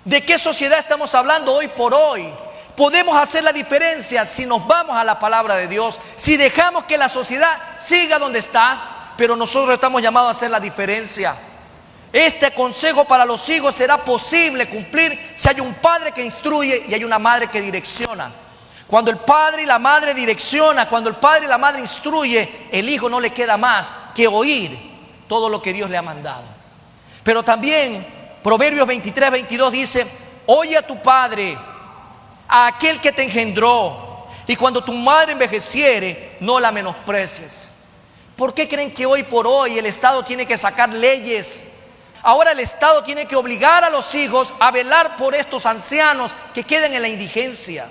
¿De qué sociedad estamos hablando hoy por hoy? Podemos hacer la diferencia si nos vamos a la palabra de Dios, si dejamos que la sociedad siga donde está, pero nosotros estamos llamados a hacer la diferencia. Este consejo para los hijos será posible cumplir si hay un padre que instruye y hay una madre que direcciona. Cuando el padre y la madre direcciona, cuando el padre y la madre instruye, el hijo no le queda más que oír todo lo que Dios le ha mandado. Pero también Proverbios 23:22 dice: oye a tu padre, a aquel que te engendró, y cuando tu madre envejeciere, no la menosprecies. ¿Por qué creen que hoy por hoy el Estado tiene que sacar leyes? Ahora el Estado tiene que obligar a los hijos a velar por estos ancianos que queden en la indigencia.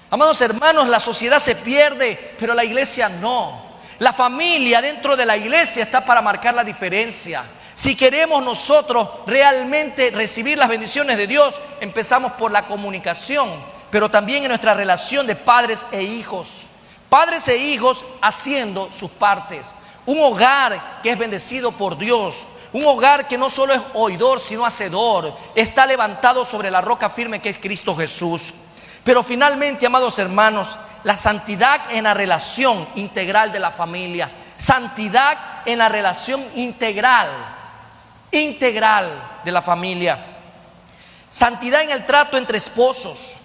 Amados hermanos, la sociedad se pierde, pero la iglesia no. La familia dentro de la iglesia está para marcar la diferencia. Si queremos nosotros realmente recibir las bendiciones de Dios, empezamos por la comunicación, pero también en nuestra relación de padres e hijos. Padres e hijos haciendo sus partes. Un hogar que es bendecido por Dios. Un hogar que no solo es oidor, sino hacedor. Está levantado sobre la roca firme que es Cristo Jesús. Pero finalmente, amados hermanos, la santidad en la relación integral de la familia. Santidad en la relación integral de la familia. Santidad en el trato entre esposos.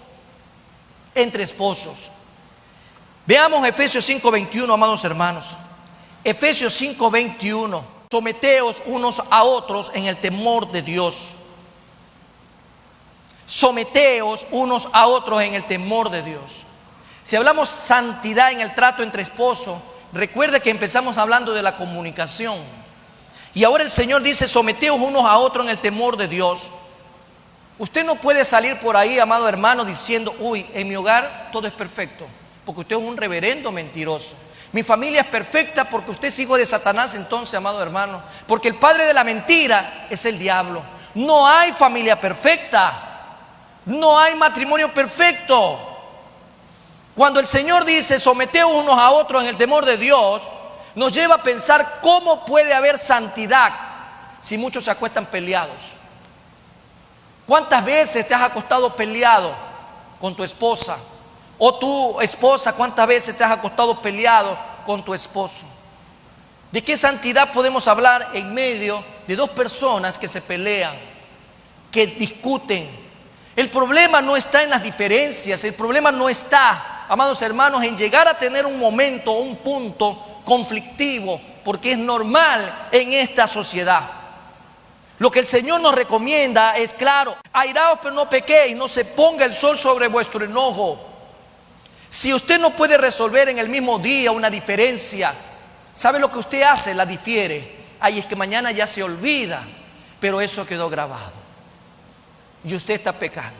Veamos Efesios 5:21, amados hermanos. Efesios 5:21. Someteos unos a otros en el temor de Dios. Someteos unos a otros en el temor de Dios. Si hablamos santidad en el trato entre esposos, recuerde que empezamos hablando de la comunicación. Y ahora el Señor dice, someteos unos a otros en el temor de Dios. Usted no puede salir por ahí, amado hermano, diciendo, uy, en mi hogar todo es perfecto, porque usted es un reverendo mentiroso. Mi familia es perfecta porque usted es hijo de Satanás, entonces, amado hermano, porque el padre de la mentira es el diablo. No hay familia perfecta, no hay matrimonio perfecto. Cuando el Señor dice, someteos unos a otros en el temor de Dios, nos lleva a pensar cómo puede haber santidad si muchos se acuestan peleados. ¿Cuántas veces te has acostado peleado con tu esposa? O tu esposa, ¿cuántas veces te has acostado peleado con tu esposo? ¿De qué santidad podemos hablar en medio de dos personas que se pelean, que discuten? El problema no está en las diferencias, el problema no está, amados hermanos, en llegar a tener un momento, un punto conflictivo, porque es normal en esta sociedad. Lo que el Señor nos recomienda es claro: airaos pero no pequéis, no se ponga el sol sobre vuestro enojo. Si usted no puede resolver en el mismo día una diferencia, ¿sabe lo que usted hace? La difiere. Ay, es que mañana ya se olvida, pero eso quedó grabado y usted está pecando.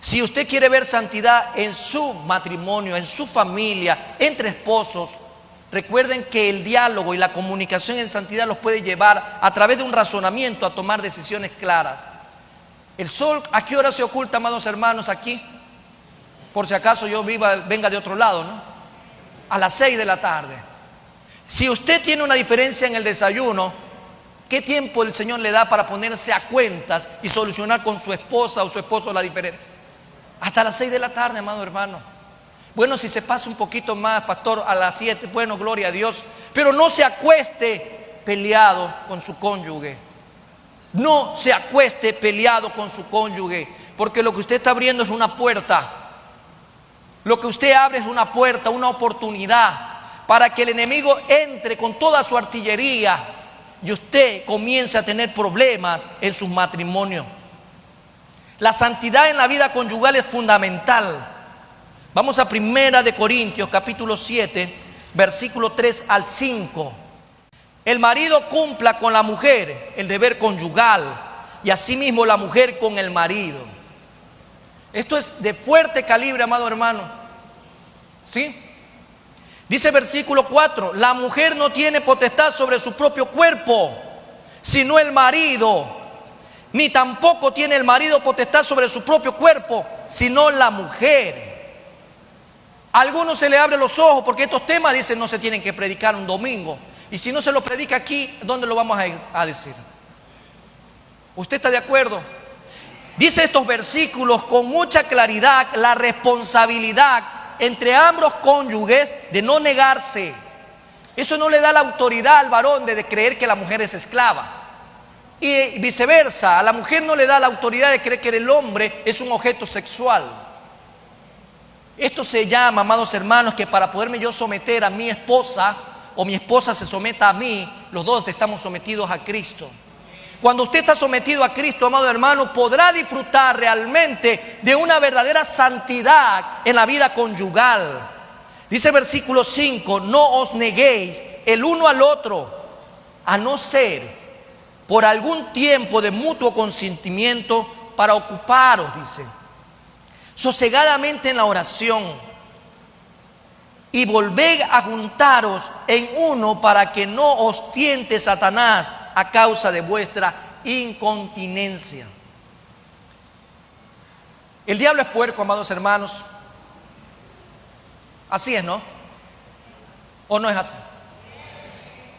Si usted quiere ver santidad en su matrimonio, en su familia, entre esposos, recuerden que el diálogo y la comunicación en santidad los puede llevar a través de un razonamiento a tomar decisiones claras. ¿El sol a qué hora se oculta, amados hermanos, aquí? Por si acaso yo venga de otro lado, ¿no? A las 6 de la tarde. Si usted tiene una diferencia en el desayuno, ¿qué tiempo el Señor le da para ponerse a cuentas y solucionar con su esposa o su esposo la diferencia? Hasta las 6 de la tarde, amado hermano. Bueno, si se pasa un poquito más, pastor, a las 7, bueno, gloria a Dios. Pero no se acueste peleado con su cónyuge. No se acueste peleado con su cónyuge, porque lo que usted está abriendo es una puerta. Lo que usted abre es una puerta, una oportunidad para que el enemigo entre con toda su artillería y usted comience a tener problemas en sus matrimonios. La santidad en la vida conyugal es fundamental. Vamos a 1 de Corintios capítulo 7, versículo 3 al 5. El marido cumpla con la mujer el deber conyugal y asimismo la mujer con el marido. Esto es de fuerte calibre, amado hermano. ¿Sí? Dice versículo 4, la mujer no tiene potestad sobre su propio cuerpo, sino el marido. Ni tampoco tiene el marido potestad sobre su propio cuerpo, sino la mujer. A algunos se le abren los ojos porque estos temas, dicen, no se tienen que predicar un domingo. Y si no se lo predica aquí, ¿dónde lo vamos a decir? ¿Usted está de acuerdo? Dice estos versículos con mucha claridad la responsabilidad entre ambos cónyuges de no negarse. Eso no le da la autoridad al varón de creer que la mujer es esclava. Y viceversa, a la mujer no le da la autoridad de creer que el hombre es un objeto sexual. Esto se llama, amados hermanos, que para poderme yo someter a mi esposa o mi esposa se someta a mí, los dos estamos sometidos a Cristo. Cuando usted está sometido a Cristo, amado hermano, podrá disfrutar realmente de una verdadera santidad en la vida conyugal. Dice versículo 5, no os neguéis el uno al otro, a no ser por algún tiempo de mutuo consentimiento para ocuparos, dice, sosegadamente en la oración. y volved a juntaros en uno para que no os tiente Satanás a causa de vuestra incontinencia. El diablo es puerco, amados hermanos. Así es, ¿no? ¿O no es así?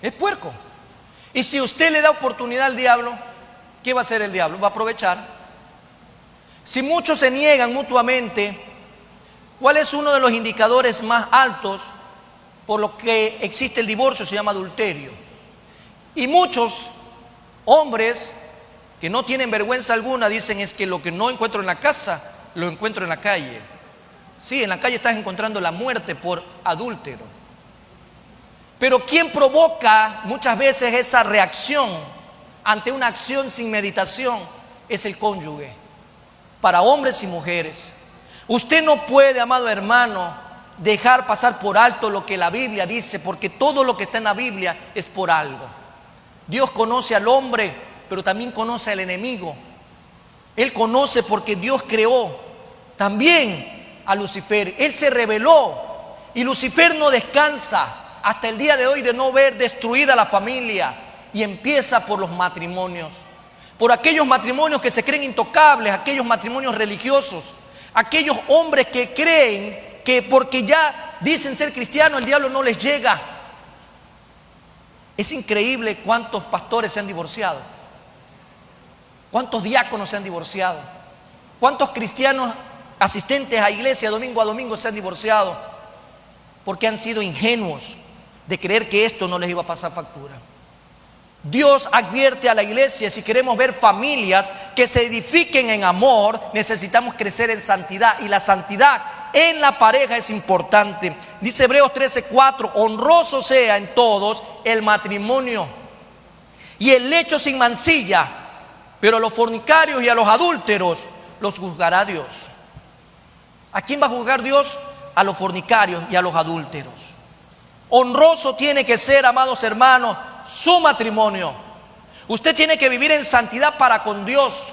Es puerco. Y si usted le da oportunidad al diablo, ¿qué va a hacer el diablo? Va a aprovechar. Si muchos se niegan mutuamente, ¿cuál es uno de los indicadores más altos por lo que existe el divorcio? Se llama adulterio. Y muchos hombres que no tienen vergüenza alguna dicen: es que lo que no encuentro en la casa, lo encuentro en la calle. Sí, en la calle estás encontrando la muerte por adúltero. Pero ¿quién provoca muchas veces esa reacción ante una acción sin meditación? Es el cónyuge, para hombres y mujeres. Usted no puede, amado hermano, dejar pasar por alto lo que la Biblia dice, porque todo lo que está en la Biblia es por algo. Dios conoce al hombre, pero también conoce al enemigo. Él conoce porque Dios creó también a Lucifer. Él se rebeló y Lucifer no descansa hasta el día de hoy de no ver destruida la familia, y empieza por los matrimonios, por aquellos matrimonios que se creen intocables, aquellos matrimonios religiosos, aquellos hombres que creen que porque ya dicen ser cristianos el diablo no les llega. Es increíble cuántos pastores se han divorciado, cuántos diáconos se han divorciado, cuántos cristianos asistentes a iglesia domingo a domingo se han divorciado, porque han sido ingenuos de creer que esto no les iba a pasar factura. Dios advierte a la iglesia: si queremos ver familias que se edifiquen en amor, necesitamos crecer en santidad, y la santidad en la pareja es importante. Dice Hebreos 13:4: honroso sea en todos el matrimonio y el lecho sin mancilla, pero a los fornicarios y a los adúlteros los juzgará Dios. ¿A quién va a juzgar Dios? A los fornicarios y a los adúlteros. Honroso tiene que ser, amados hermanos, su matrimonio. Usted tiene que vivir en santidad para con Dios.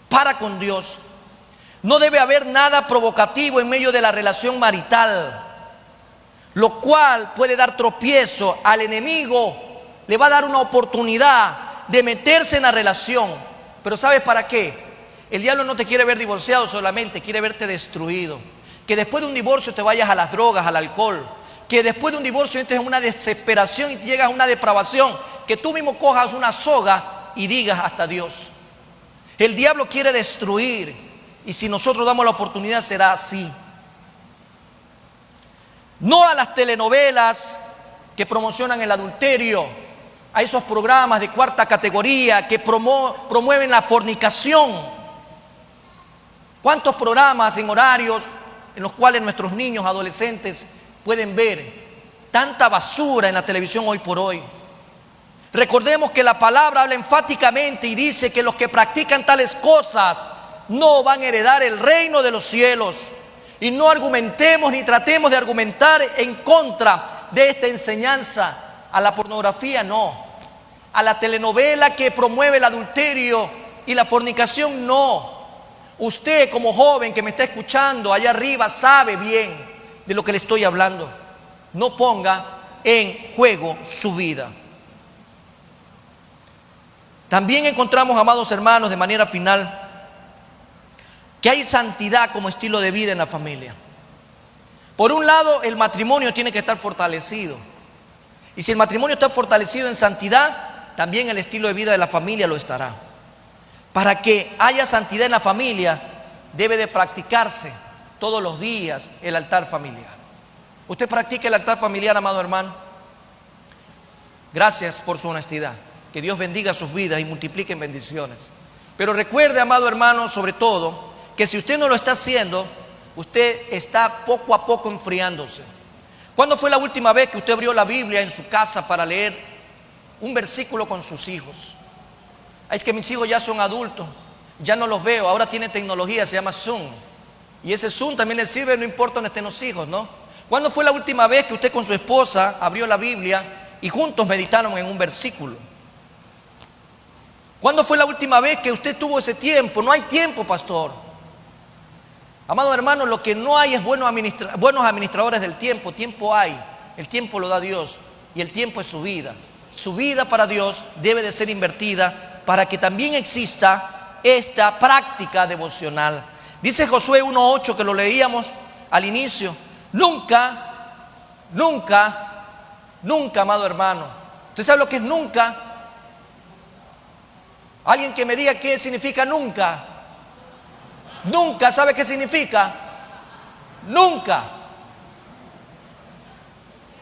Para con Dios. No debe haber nada provocativo en medio de la relación marital, lo cual puede dar tropiezo al enemigo. Le va a dar una oportunidad de meterse en la relación. Pero ¿sabes para qué? El diablo no te quiere ver divorciado solamente, quiere verte destruido. Que después de un divorcio te vayas a las drogas, al alcohol. Que después de un divorcio entres en una desesperación y llegas a una depravación. Que tú mismo cojas una soga y digas: hasta Dios. El diablo quiere destruir, y si nosotros damos la oportunidad será así. No a las telenovelas que promocionan el adulterio, a esos programas de cuarta categoría que promueven la fornicación. ¿Cuántos programas en horarios en los cuales nuestros niños, adolescentes pueden ver tanta basura en la televisión hoy por hoy? Recordemos que la palabra habla enfáticamente y dice que los que practican tales cosas no van a heredar el reino de los cielos. Y no argumentemos ni tratemos de argumentar en contra de esta enseñanza. A la pornografía no, a la telenovela que promueve el adulterio y la fornicación no. Usted, como joven que me está escuchando allá arriba, sabe bien de lo que le estoy hablando. No ponga en juego su vida. También encontramos, amados hermanos, de manera final, que hay santidad como estilo de vida en la familia. Por un lado, el matrimonio tiene que estar fortalecido. Y si el matrimonio está fortalecido en santidad, también el estilo de vida de la familia lo estará. Para que haya santidad en la familia, debe de practicarse todos los días el altar familiar. ¿Usted practica el altar familiar, amado hermano? Gracias por su honestidad. Que Dios bendiga sus vidas y multiplique en bendiciones. Pero recuerde, amado hermano, sobre todo, que si usted no lo está haciendo, usted está poco a poco enfriándose. ¿Cuándo fue la última vez que usted abrió la Biblia en su casa para leer un versículo con sus hijos? Es que mis hijos ya son adultos, ya no los veo, ahora tiene tecnología, se llama Zoom. Y ese Zoom también le sirve, no importa dónde estén los hijos, ¿no? ¿Cuándo fue la última vez que usted con su esposa abrió la Biblia y juntos meditaron en un versículo? ¿Cuándo fue la última vez que usted tuvo ese tiempo? No hay tiempo, pastor. Amados hermanos, lo que no hay es buenos administradores del tiempo. Tiempo hay, el tiempo lo da Dios y el tiempo es su vida. Su vida para Dios debe de ser invertida para que también exista esta práctica devocional. Dice Josué 1:8, que lo leíamos al inicio: nunca, amado hermano. ¿Usted sabe lo que es nunca? Alguien que me diga qué significa nunca. Nunca, ¿sabe qué significa? Nunca.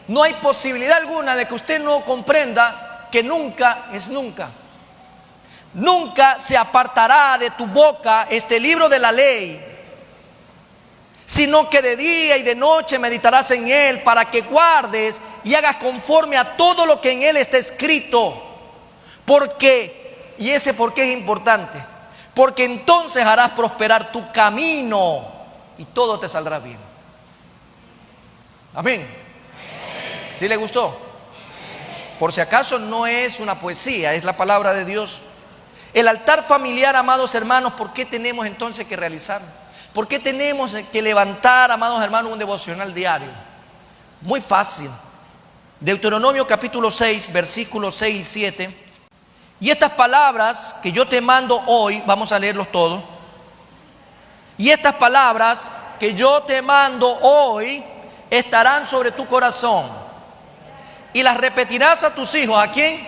No hay posibilidad alguna de que usted no comprenda que nunca es nunca. Nunca se apartará de tu boca este libro de la ley, sino que de día y de noche meditarás en él, para que guardes y hagas conforme a todo lo que en él está escrito. Porque, y ese por qué es importante, porque entonces harás prosperar tu camino y todo te saldrá bien. Amén. ¿Sí le gustó? Por si acaso no es una poesía, es la palabra de Dios. El altar familiar, amados hermanos, ¿por qué tenemos entonces que realizarlo? ¿Por qué tenemos que levantar, amados hermanos, un devocional diario? Muy fácil. Deuteronomio capítulo 6, versículos 6 y 7. Y estas palabras que yo te mando hoy, vamos a leerlos todos. Y estas palabras que yo te mando hoy estarán sobre tu corazón. Y las repetirás a tus hijos. ¿A quién?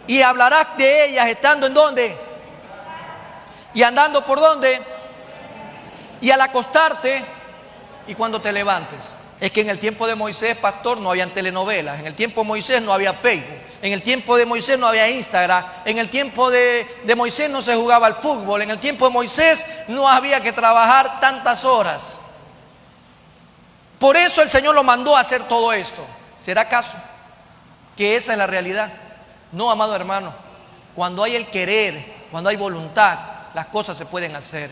Y hablarás de ellas estando en dónde. Y andando por dónde. Y al acostarte y cuando te levantes. Es que en el tiempo de Moisés, pastor, no habían telenovelas. En el tiempo de Moisés no había Facebook. En el tiempo de Moisés no había Instagram. En el tiempo de Moisés no se jugaba al fútbol. En el tiempo de Moisés no había que trabajar tantas horas. Por eso el Señor lo mandó a hacer todo esto. ¿Será acaso que esa es la realidad? No, amado hermano. Cuando hay el querer, cuando hay voluntad, las cosas se pueden hacer.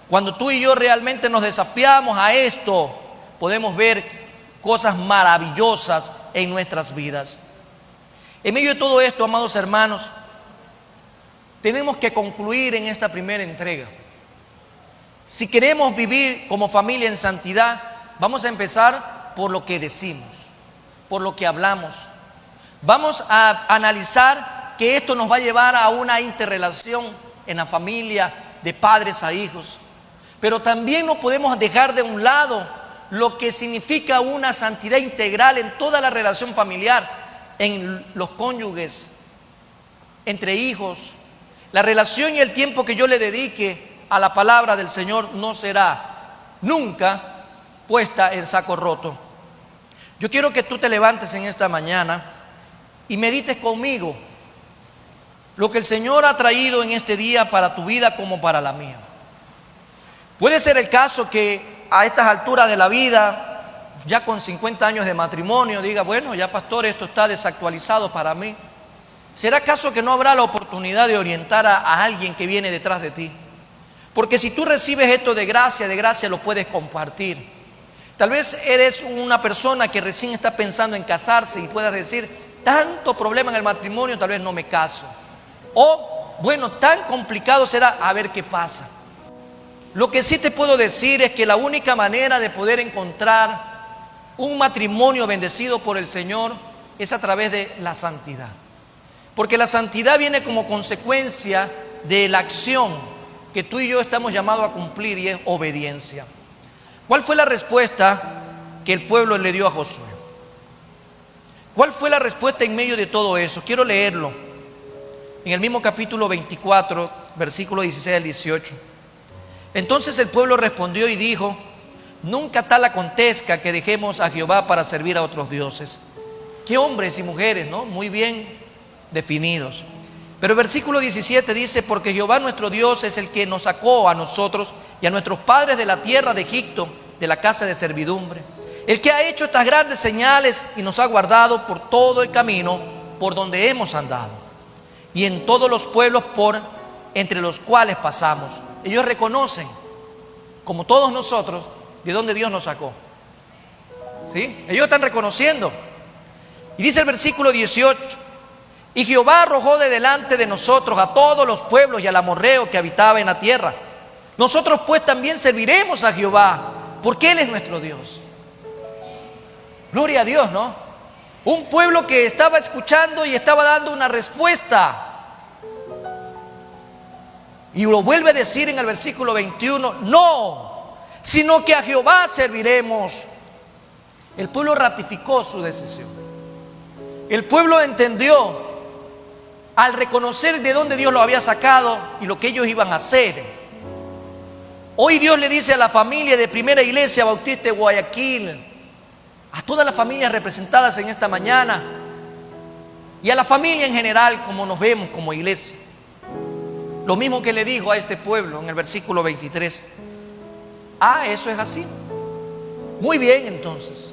Cuando tú y yo realmente nos desafiamos a esto, podemos ver cosas maravillosas en nuestras vidas. En medio de todo esto, amados hermanos, tenemos que concluir en esta primera entrega. Si queremos vivir como familia en santidad, vamos a empezar por lo que decimos, por lo que hablamos. Vamos a analizar que esto nos va a llevar a una interrelación en la familia, de padres a hijos. Pero también no podemos dejar de un lado lo que significa una santidad integral en toda la relación familiar, en los cónyuges, entre hijos. La relación y el tiempo que yo le dedique a la palabra del Señor no será nunca puesta en saco roto. Yo quiero que tú te levantes en esta mañana y medites conmigo lo que el Señor ha traído en este día para tu vida como para la mía. Puede ser el caso que a estas alturas de la vida, ya con 50 años de matrimonio, diga, bueno, ya pastor, esto está desactualizado para mí. ¿Será acaso que no habrá la oportunidad de orientar a alguien que viene detrás de ti? Porque si tú recibes esto de gracia lo puedes compartir. Tal vez eres una persona que recién está pensando en casarse y puedas decir, tanto problema en el matrimonio, tal vez no me caso. O, bueno, tan complicado será, a ver qué pasa. Lo que sí te puedo decir es que la única manera de poder encontrar un matrimonio bendecido por el Señor es a través de la santidad. Porque la santidad viene como consecuencia de la acción que tú y yo estamos llamados a cumplir, y es obediencia. ¿Cuál fue la respuesta que el pueblo le dio a Josué? ¿Cuál fue la respuesta en medio de todo eso? Quiero leerlo en el mismo capítulo 24, versículo 16 al 18. Entonces el pueblo respondió y dijo, nunca tal acontezca que dejemos a Jehová para servir a otros dioses. Qué hombres y mujeres, ¿no? Muy bien definidos. Pero el versículo 17 dice, porque Jehová nuestro Dios es el que nos sacó a nosotros y a nuestros padres de la tierra de Egipto, de la casa de servidumbre. El que ha hecho estas grandes señales y nos ha guardado por todo el camino por donde hemos andado y en todos los pueblos por entre los cuales pasamos. Ellos reconocen, como todos nosotros, de dónde Dios nos sacó. ¿Sí? Ellos están reconociendo. Y dice el versículo 18, y Jehová arrojó de delante de nosotros a todos los pueblos y al amorreo que habitaba en la tierra, Nosotros pues también serviremos a Jehová, porque Él es nuestro Dios. Gloria a Dios, ¿no? Un pueblo que estaba escuchando y estaba dando una respuesta. Y lo vuelve a decir en el versículo 21, no, sino que a Jehová serviremos. El pueblo ratificó su decisión. El pueblo entendió al reconocer de dónde Dios lo había sacado y lo que ellos iban a hacer. Hoy Dios le dice a la familia de Primera Iglesia Bautista de Guayaquil, a todas las familias representadas en esta mañana y a la familia en general, como nos vemos como iglesia, lo mismo que le dijo a este pueblo en el versículo 23. Eso es así. Muy bien, entonces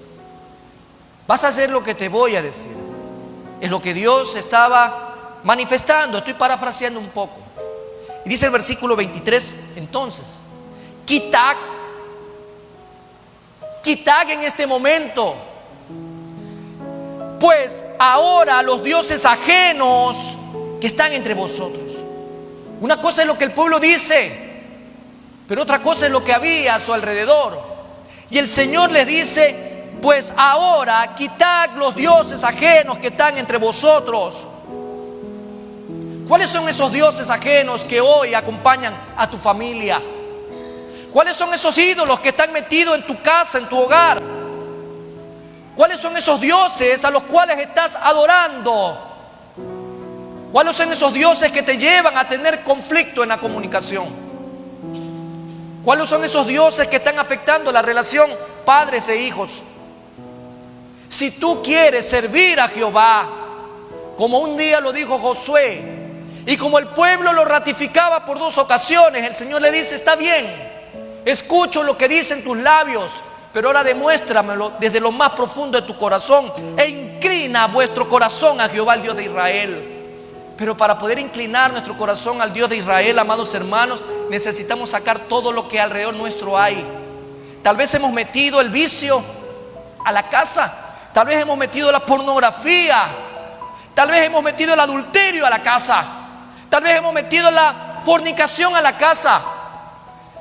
vas a hacer lo que te voy a decir. Es lo que Dios estaba manifestando. Estoy parafraseando un poco. Y dice el versículo 23, entonces, quitad en este momento, pues ahora los dioses ajenos que están entre vosotros. Una cosa es lo que el pueblo dice, pero otra cosa es lo que había a su alrededor. Y el Señor les dice, pues ahora quitad los dioses ajenos que están entre vosotros. ¿Cuáles son esos dioses ajenos que hoy acompañan a tu familia? ¿Cuáles son esos ídolos que están metidos en tu casa, en tu hogar? ¿Cuáles son esos dioses a los cuales estás adorando? ¿Cuáles son esos dioses que te llevan a tener conflicto en la comunicación? ¿Cuáles son esos dioses que están afectando la relación padres e hijos? Si tú quieres servir a Jehová, como un día lo dijo Josué, y como el pueblo lo ratificaba por 2 ocasiones, el Señor le dice, está bien, escucho lo que dicen tus labios, pero ahora demuéstramelo desde lo más profundo de tu corazón e inclina vuestro corazón a Jehová, el Dios de Israel. Pero para poder inclinar nuestro corazón al Dios de Israel, amados hermanos, necesitamos sacar todo lo que alrededor nuestro hay. Tal vez hemos metido el vicio a la casa, tal vez hemos metido la pornografía, tal vez hemos metido el adulterio a la casa, tal vez hemos metido la fornicación a la casa.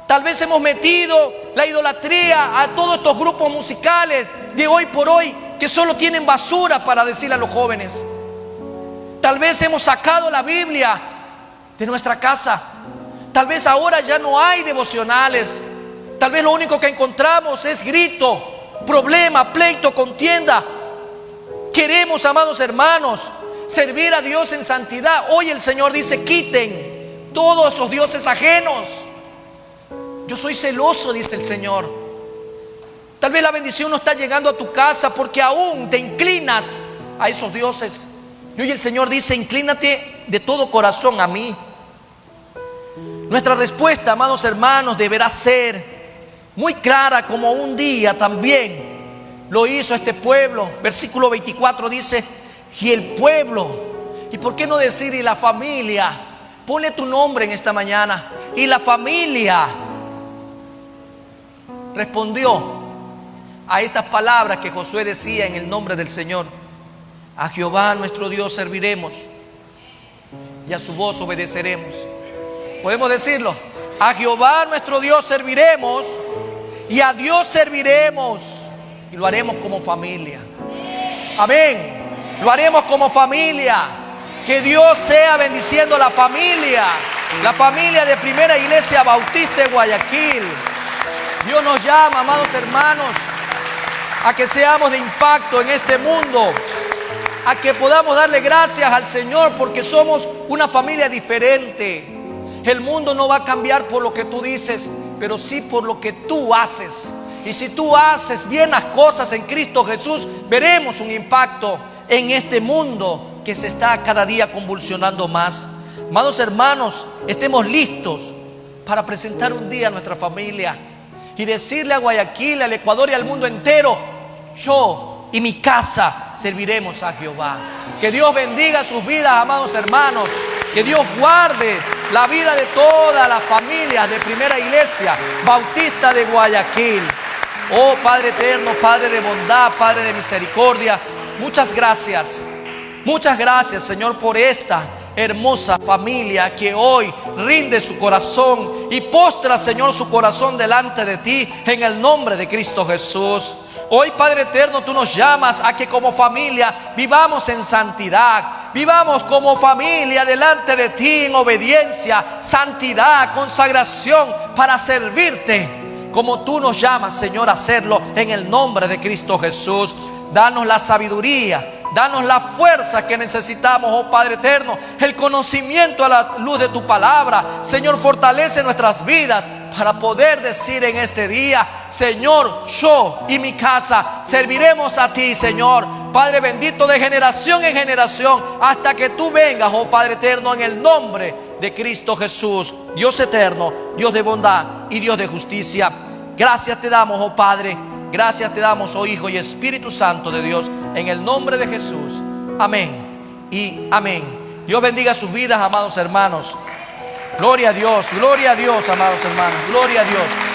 Tal vez hemos metido la idolatría a todos estos grupos musicales de hoy por hoy que solo tienen basura para decirle a los jóvenes. Tal vez hemos sacado la Biblia de nuestra casa. Tal vez ahora ya no hay devocionales. Tal vez lo único que encontramos es grito, problema, pleito, contienda. Queremos, amados hermanos, servir a Dios en santidad. Hoy el Señor dice, quiten todos esos dioses ajenos. Yo soy celoso, dice el Señor. Tal vez la bendición no está llegando a tu casa porque aún te inclinas a esos dioses. Y hoy el Señor dice, inclínate de todo corazón a mí. Nuestra respuesta, amados hermanos, deberá ser muy clara, como un día también lo hizo este pueblo. Versículo 24 dice, y el pueblo, y por qué no decir y la familia, ponle tu nombre en esta mañana, y la familia respondió a estas palabras que Josué decía en el nombre del Señor. A Jehová nuestro Dios serviremos y a su voz obedeceremos. Podemos decirlo, a Jehová nuestro Dios serviremos y a Dios serviremos, y lo haremos como familia. Amén. Lo haremos como familia. Que Dios sea bendiciendo la familia de Primera Iglesia Bautista de Guayaquil. Dios nos llama, amados hermanos, a que seamos de impacto en este mundo, a que podamos darle gracias al Señor porque somos una familia diferente. El mundo no va a cambiar por lo que tú dices, pero sí por lo que tú haces. Y si tú haces bien las cosas en Cristo Jesús, veremos un impacto en este mundo que se está cada día convulsionando más. Amados hermanos, estemos listos para presentar un día a nuestra familia y decirle a Guayaquil, al Ecuador y al mundo entero, yo y mi casa serviremos a Jehová. Que Dios bendiga sus vidas, amados hermanos. Que Dios guarde la vida de todas las familias de Primera Iglesia Bautista de Guayaquil. Oh Padre eterno, Padre de bondad, Padre de misericordia, muchas gracias. Muchas gracias, Señor, por esta hermosa familia que hoy rinde su corazón, y postra, Señor, su corazón delante de ti en el nombre de Cristo Jesús. Hoy, Padre eterno, tú nos llamas a que como familia vivamos en santidad, vivamos como familia delante de ti en obediencia, santidad, consagración para servirte como tú nos llamas, Señor, a hacerlo en el nombre de Cristo Jesús. Danos la sabiduría, danos la fuerza que necesitamos, oh Padre eterno, el conocimiento a la luz de tu palabra. Señor, fortalece nuestras vidas para poder decir en este día: Señor, yo y mi casa serviremos a ti, Señor. Padre bendito, de generación en generación, hasta que tú vengas, oh Padre eterno, en el nombre de Cristo Jesús. Dios eterno, Dios de bondad y Dios de justicia, gracias te damos, oh Padre. Gracias te damos, oh Hijo y Espíritu Santo de Dios, en el nombre de Jesús. Amén y amén. Dios bendiga sus vidas, amados hermanos. Gloria a Dios, amados hermanos. Gloria a Dios.